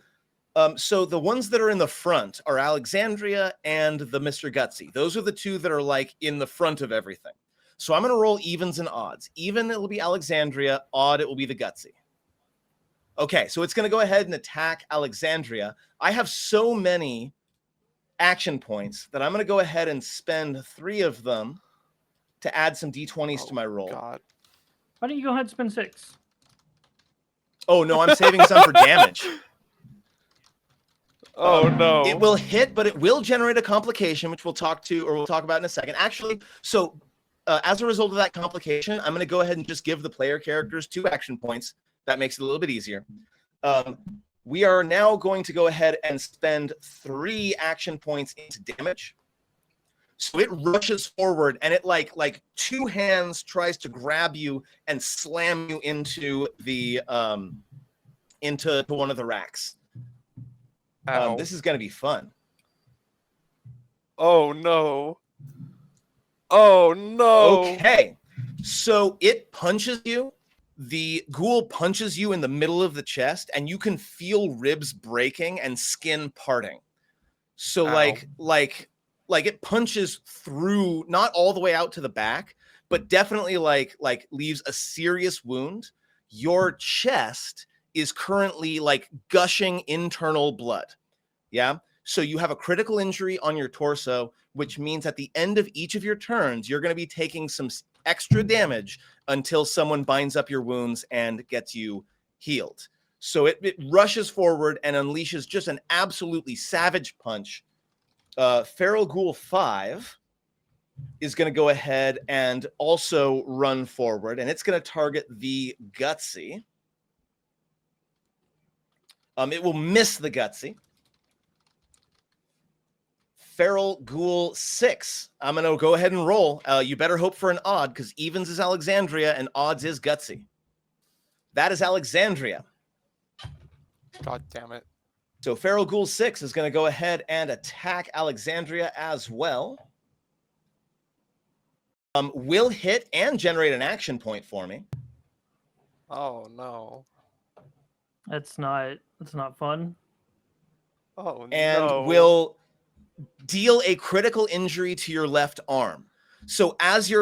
so the ones that are in the front are Alexandria and the Mr. Gutsy. Those are the 2 that are like in the front of everything. So I'm going to roll evens and odds. Even, it will be Alexandria. Odd, it will be the Gutsy. Okay, so it's going to go ahead and attack Alexandria. I have so many action points that I'm going to go ahead and spend 3 of them to add some d20s to my roll. God. Why don't you go ahead and spend 6? Oh, no, I'm saving some for damage. Oh no! It will hit, but it will generate a complication, which we'll talk about in a second. Actually, so as a result of that complication, I'm going to go ahead and just give the player characters 2 action points. That makes it a little bit easier. We are now going to go ahead and spend 3 action points into damage. So it rushes forward, and it like 2 hands tries to grab you and slam you into the into one of the racks. This is going to be fun. Oh, no. Oh, no. Okay. So it punches you. The ghoul punches you in the middle of the chest, and you can feel ribs breaking and skin parting. So Ow. like it punches through, not all the way out to the back, but definitely like leaves a serious wound. Your chest is currently like gushing internal blood. Yeah. So you have a critical injury on your torso, which means at the end of each of your turns, you're going to be taking some extra damage until someone binds up your wounds and gets you healed. So it rushes forward and unleashes just an absolutely savage punch. Feral Ghoul 5 is going to go ahead and also run forward, and it's going to target the Gutsy. It will miss the Gutsy. Feral Ghoul 6. I'm going to go ahead and roll. You better hope for an odd, because evens is Alexandria and odds is Gutsy. That is Alexandria. God damn it. So Feral Ghoul 6 is going to go ahead and attack Alexandria as well. Will hit and generate an action point for me. Oh no. That's not fun. Oh And no. will deal a critical injury to your left arm. So as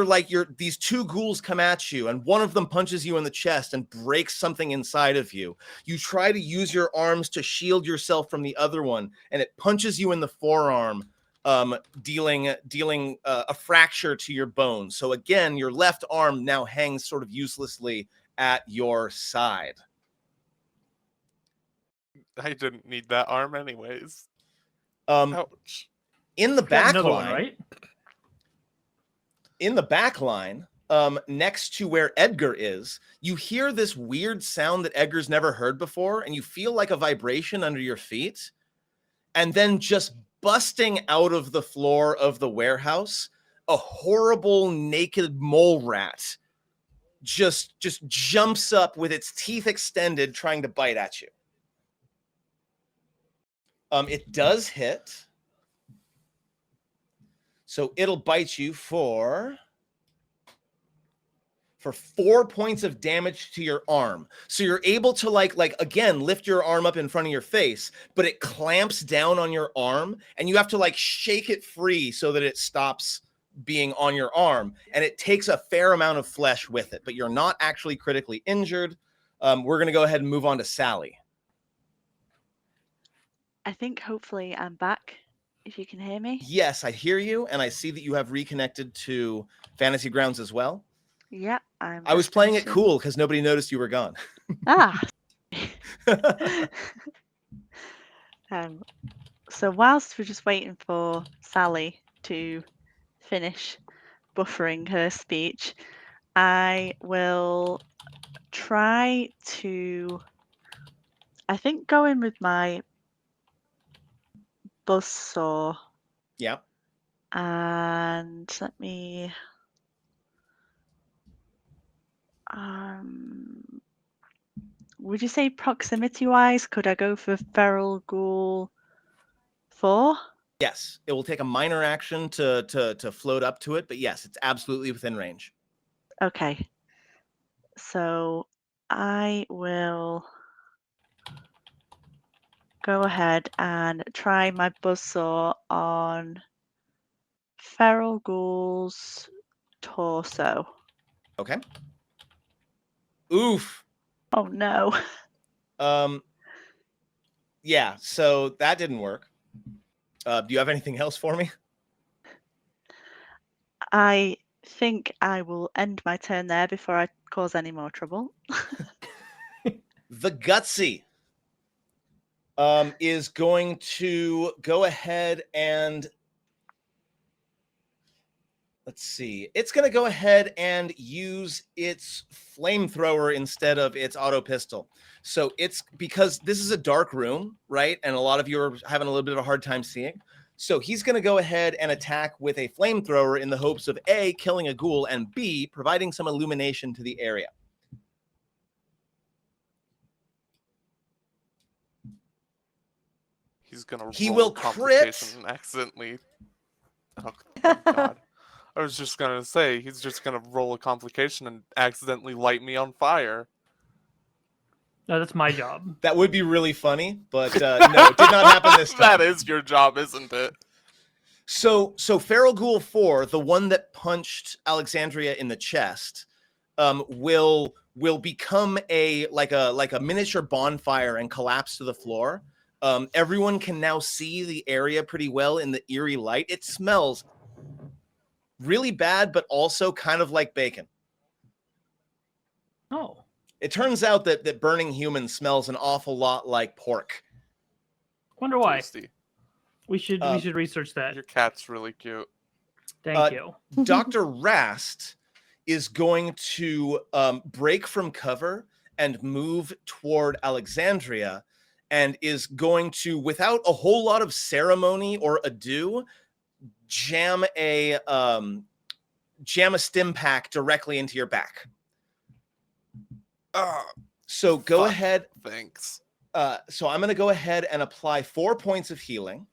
these two ghouls come at you and one of them punches you in the chest and breaks something inside of you, you try to use your arms to shield yourself from the other one, and it punches you in the forearm, dealing a fracture to your bone. So again, your left arm now hangs sort of uselessly at your side. I didn't need that arm anyways. Um, Ouch. in the Got back another line, one, right? in the back line, next to where Edgar is, you hear this weird sound that Edgar's never heard before, and you feel like a vibration under your feet. And then just busting out of the floor of the warehouse, a horrible naked mole rat just jumps up with its teeth extended, trying to bite at you. It does hit. So it'll bite you for 4 points of damage to your arm. So you're able to like again lift your arm up in front of your face, but it clamps down on your arm and you have to like shake it free so that it stops being on your arm, and it takes a fair amount of flesh with it, but you're not actually critically injured. We're going to go ahead and move on to Sally. I think hopefully I'm back, if you can hear me. Yes, I hear you, and I see that you have reconnected to Fantasy Grounds as well. Yeah, I was playing it cool because nobody noticed you were gone. Ah. So whilst we're just waiting for Sally to finish buffering her speech, I will try to, I think, go in with my buzzsaw. Yeah. And let me would you say proximity wise, could I go for Feral Ghoul 4? Yes, it will take a minor action to float up to it, but yes, it's absolutely within range. Okay. So I will go ahead and try my buzzsaw on Feral Ghoul's torso. Okay. Oof. Oh no. Yeah, so that didn't work. Do you have anything else for me? I think I will end my turn there before I cause any more trouble. The Gutsy is going to go ahead and let's see. It's going to go ahead and use its flamethrower instead of its auto pistol. So it's because this is a dark room, right? And a lot of you are having a little bit of a hard time seeing. So he's going to go ahead and attack with a flamethrower in the hopes of A, killing a ghoul, and B, providing some illumination to the area. He's gonna He roll will complication crit. and accidentally. Oh thank God. I was just gonna say he's just gonna roll a complication and accidentally light me on fire. No, that's my job. That would be really funny, but no, it did not happen this time. That is your job, isn't it? So Feral Ghoul 4, the one that punched Alexandria in the chest, will become like a miniature bonfire and collapse to the floor. Everyone can now see the area pretty well in the eerie light. It smells really bad, but also kind of like bacon. Oh. It turns out that burning human smells an awful lot like pork. Wonder why. Tasty. We should research that. Your cat's really cute. Thank you. Dr. Rast is going to break from cover and move toward Alexandria, and is going to, without a whole lot of ceremony or ado, jam a stim pack directly into your back. So go Fuck. ahead. Thanks. So I'm going to go ahead and apply 4 points of healing.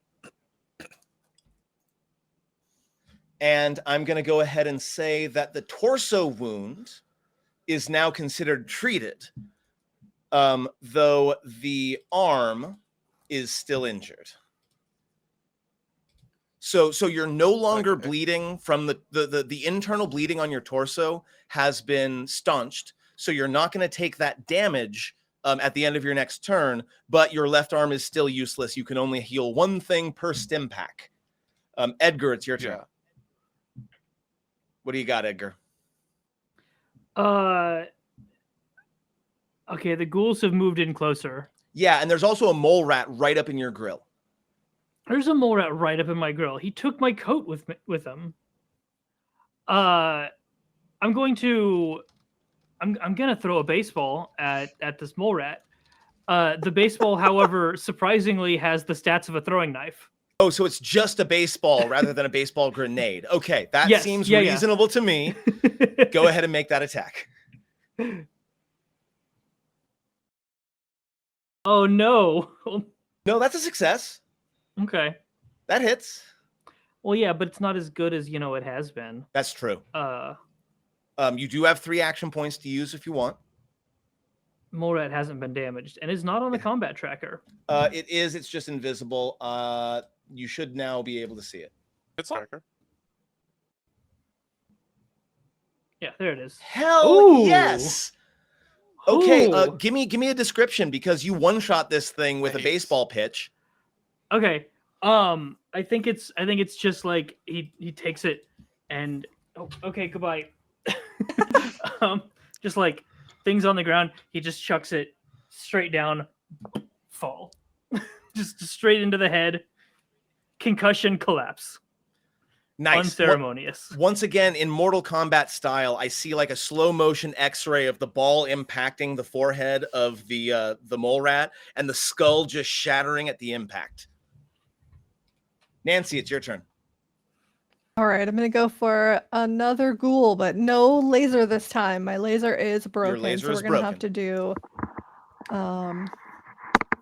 And I'm going to go ahead and say that the torso wound is now considered treated, though the arm is still injured. So you're no longer bleeding from the internal bleeding on your torso has been staunched. So you're not going to take that damage at the end of your next turn, but your left arm is still useless. You can only heal 1 thing per stim pack. Edgar, it's your turn. Yeah. What do you got, Edgar? Okay, the ghouls have moved in closer. Yeah, and there's also a mole rat right up in your grill. There's a mole rat right up in my grill. He took my coat with him. I'm gonna throw a baseball at this mole rat. The baseball, however, surprisingly has the stats of a throwing knife. Oh, so it's just a baseball rather than a baseball grenade. Okay, that Yes, seems yeah. reasonable to me. Go ahead and make that attack. Oh no. No, that's a success. Okay. That hits. Well, yeah, but it's not as good as it has been. That's true. You do have 3 action points to use if you want. Mole rat hasn't been damaged and is not on the combat tracker. It is. It's just invisible. You should now be able to see it. It's on tracker. Yeah, there it is. Hell Ooh. yes. Okay, Ooh. give me a description, because you one-shot this thing with a Nice. baseball pitch. Okay. I think it's just like he takes it and okay, goodbye. Just like things on the ground, he just chucks it straight down, fall. just straight into the head. Concussion, collapse. Nice. Unceremonious. Once again, in Mortal Kombat style, I see like a slow motion X-ray of the ball impacting the forehead of the mole rat, and the skull just shattering at the impact. Nancy, it's your turn. All right, I'm going to go for another ghoul, but no laser this time. My laser is broken, laser so is we're going to have broken. to do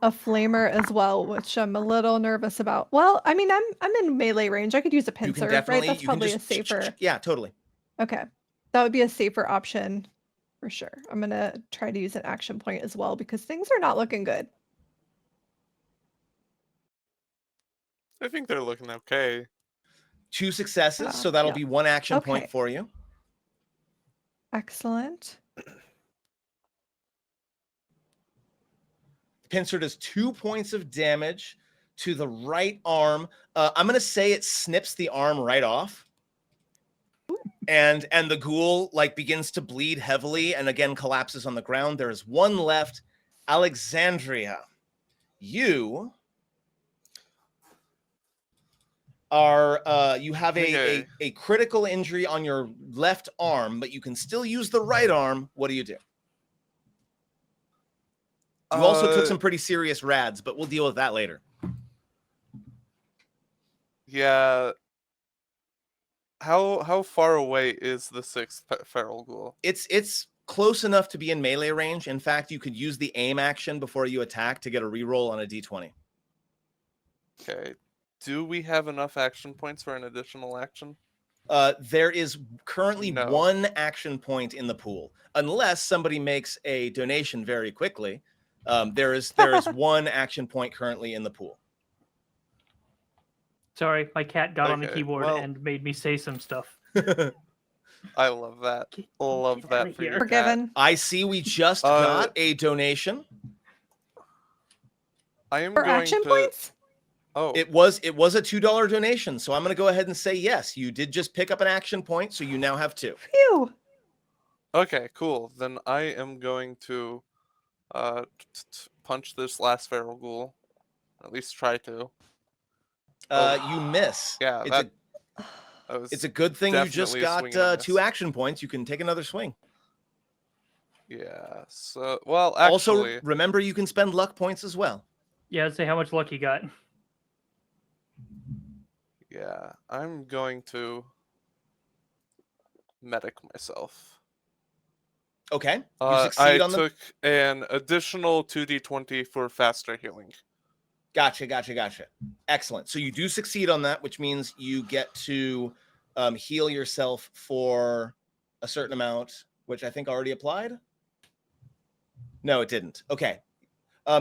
a flamer as well, which I'm a little nervous about. Well, I mean, I'm in melee range. I could use a You can pincer, right? definitely. That's You can probably a just safer. Yeah, totally. Okay, that would be a safer option for sure. I'm going to try to use an action point as well because things are not looking good. I think they're looking okay. 2 successes, so that'll yeah. be 1 action Okay. point for you. Excellent. Pincer does 2 points of damage to the right arm. I'm going to say it snips the arm right off. And the ghoul like begins to bleed heavily and again collapses on the ground. There is 1 left. Alexandria, you are you have a critical injury on your left arm, but you can still use the right arm. What do? You also took some pretty serious rads, but we'll deal with that later. Yeah. How far away is the 6th feral ghoul? It's close enough to be in melee range. In fact, you could use the aim action before you attack to get a reroll on a d20. Okay. Do we have enough action points for an additional action? There is currently No. 1 action point in the pool, unless somebody makes a donation very quickly. There is one action point currently in the pool. Sorry, my cat got on the Okay, keyboard well- and made me say some stuff. I love that. Love Get that outta for here. your cat. Forgiven. I see we just got a donation. I am For going action to. points? Oh, It was a $2 donation, so I'm going to go ahead and say yes. You did just pick up an action point, so you now have 2. Phew. okay, cool. Then I am going to punch this last feral ghoul. At least try to. You miss. Yeah, It's that a was it's a good thing you just definitely a got swing and a 2 miss. action points. You can take another swing. Yeah. So, well, Also, actually, remember you can spend luck points as well. Yeah, let's say how much luck you got. yeah, I'm going to medic myself. Okay. You I succeed on the took an additional 2d20 for faster healing. Gotcha. Excellent. So you do succeed on that, which means you get to heal yourself for a certain amount, which I think already applied. No, it didn't. Okay.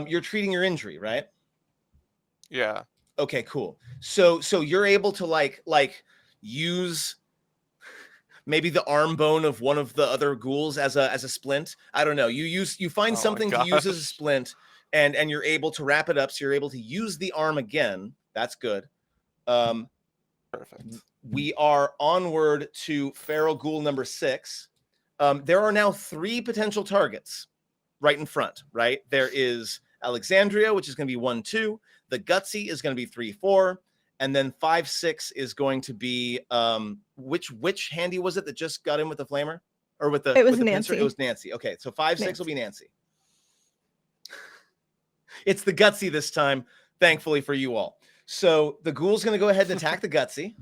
You're treating your injury, right? Yeah. Okay, cool. So you're able to like use maybe the arm bone of one of the other ghouls as a splint. I don't know. You find Oh my something to use as a gosh. splint, and you're able to wrap it up, so you're able to use the arm again. That's good. Perfect. We are onward to feral ghoul number 6. There are now 3 potential targets right in front, right? There is Alexandria, which is going to be 1-2. The Gutsy is going to be 3-4. And then 5-6 is going to be which handy was it that just got in with the flamer? Or with the It was with the Nancy. pincer? It was Nancy. Okay, so 5-6 will Nancy. be Nancy. It's the Gutsy this time, thankfully for you all. So the ghoul's going to go ahead and attack the Gutsy.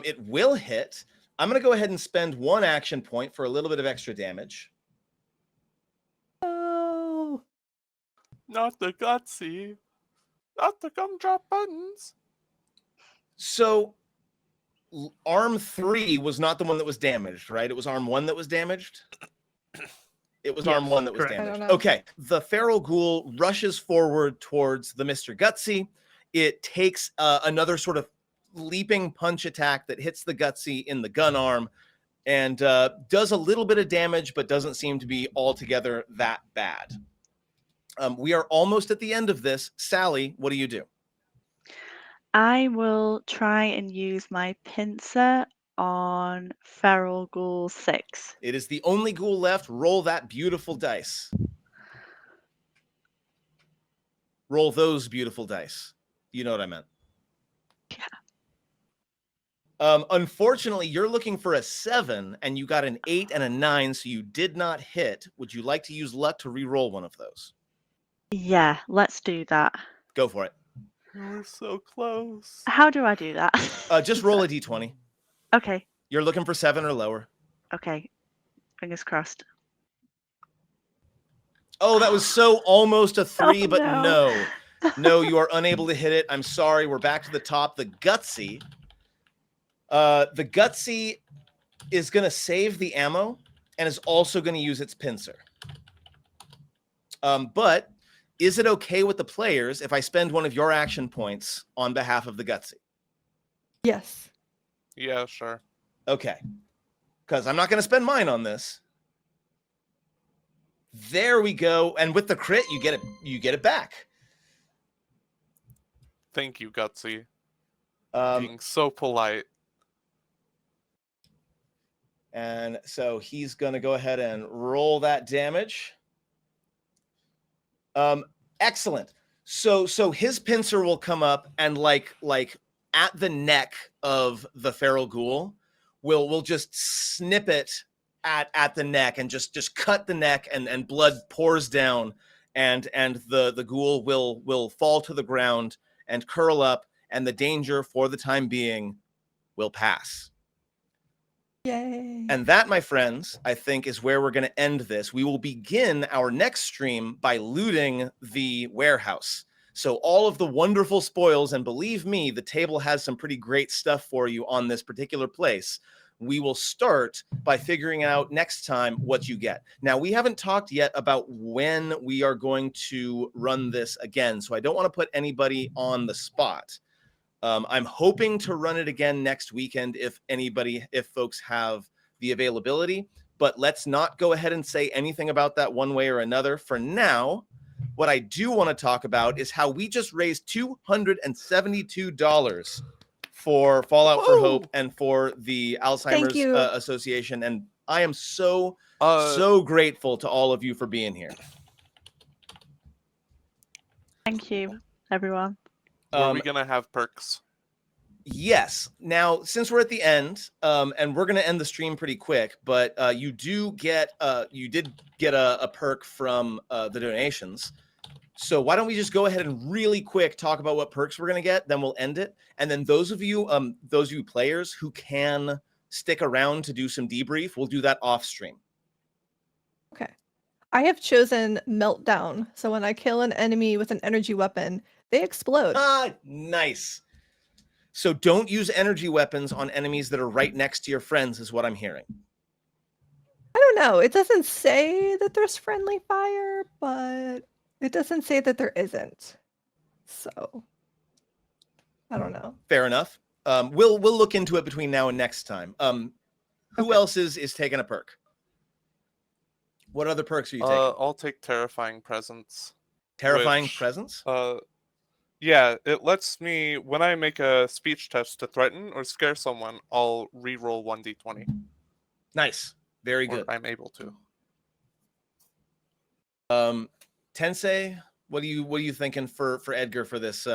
It will hit. I'm going to go ahead and spend 1 action point for a little bit of extra damage. Oh. Not the gutsy. Not the gumdrop buttons. So arm 3 was not the one that was damaged, right? It was arm 1 that was damaged. It was arm Yes, 1 that was correct. I don't damaged. know. Okay. The feral ghoul rushes forward towards the Mr. Gutsy. It takes another sort of leaping punch attack that hits the Gutsy in the gun arm and does a little bit of damage, but doesn't seem to be altogether that bad. We are almost at the end of this. Sally, what do you do? I will try and use my pincer on feral ghoul 6. It is the only ghoul left. Roll that beautiful dice. Roll those beautiful dice. You know what I meant. Yeah. Unfortunately, you're looking for a 7, and you got an 8 and a 9, so you did not hit. Would you like to use luck to re-roll one of those? Yeah, let's do that. Go for it. We're so close. How do I do that? Just roll a d20. Okay, You're looking for 7 or lower. okay. Fingers crossed. Oh, that was so almost a 3, Oh, but no. no. No, you are unable to hit it. I'm sorry. We're back to the top. The Gutsy. The Gutsy is going to save the ammo and is also going to use its pincer. But is it okay with the players if I spend one of your action points on behalf of the Gutsy? Yes. Yeah, sure. Okay. Because I'm not going to spend mine on this. There we go. And with the crit, you get it back. Thank you, Gutsy. Um, Being so polite. and so he's going to go ahead and roll that damage. Excellent. So his pincer will come up and like at the neck of the feral ghoul, we'll just snip it at the neck and just cut the neck and blood pours down and the ghoul will fall to the ground and curl up, and the danger for the time being will pass. Yay. And that, my friends, I think is where we're going to end this. We will begin our next stream by looting the warehouse. So all of the wonderful spoils, and believe me, the table has some pretty great stuff for you on this particular place. we will start by figuring out next time what you get. Now, we haven't talked yet about when we are going to run this again, so I don't want to put anybody on the spot. I'm hoping to run it again next weekend if folks have the availability, but let's not go ahead and say anything about that one way or another. For now, what I do want to talk about is how we just raised $272 for Fallout for Hope and for the Alzheimer's you. Association. And I am so grateful to all of you for being here. Thank you, everyone. Are we going to have perks? Yes. Now, since we're at the end, and we're going to end the stream pretty quick, but you did get a perk from the donations. So why don't we just go ahead and really quick talk about what perks we're going to get, then we'll end it. And then those of you players who can stick around to do some debrief, we'll do that off stream. Okay. I have chosen Meltdown. So when I kill an enemy with an energy weapon, they explode. Ah, nice. So don't use energy weapons on enemies that are right next to your friends, is what I'm hearing. I don't know. It doesn't say that there's friendly fire, but it doesn't say that there isn't. So I don't know. Fair enough. We'll look into it between now and next time. Who else is taking a perk? What other perks are you taking? I'll take Terrifying Presence. Terrifying Presence? Yeah, it lets me, when I make a speech test to threaten or scare someone, I'll re-roll 1d20. Nice. Very good. Or I'm able to. Tensei, what are you thinking for Edgar for this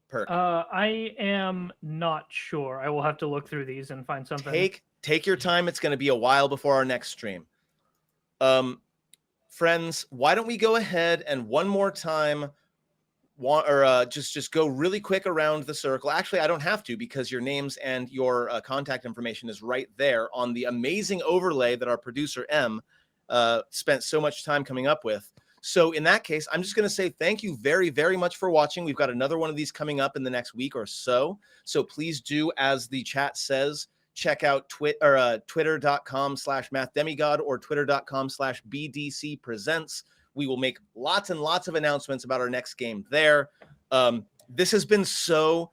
perk? I am not sure. I will have to look through these and find something. Take your time. It's going to be a while before our next stream. Friends, why don't we go ahead and one more time just go really quick around the circle. Actually, I don't have to because your names and your contact information is right there on the amazing overlay that our producer M spent so much time coming up with. So in that case, I'm just going to say thank you very, very much for watching. We've got another one of these coming up in the next week or so. So please do, as the chat says, check out twitter.com/mathdemigod or twitter.com/BDCpresents. We will make lots and lots of announcements about our next game there. This has been so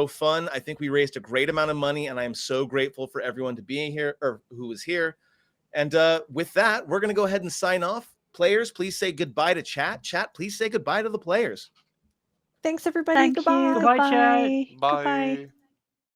fun. I think we raised a great amount of money, and I am so grateful for everyone to be here or who was here. And with that, we're going to go ahead and sign off. Players, please say goodbye to chat. Chat, please say goodbye to the players. Thanks, everybody. Thank Goodbye. you. Goodbye, chat. Goodbye. to. Goodbye. Bye.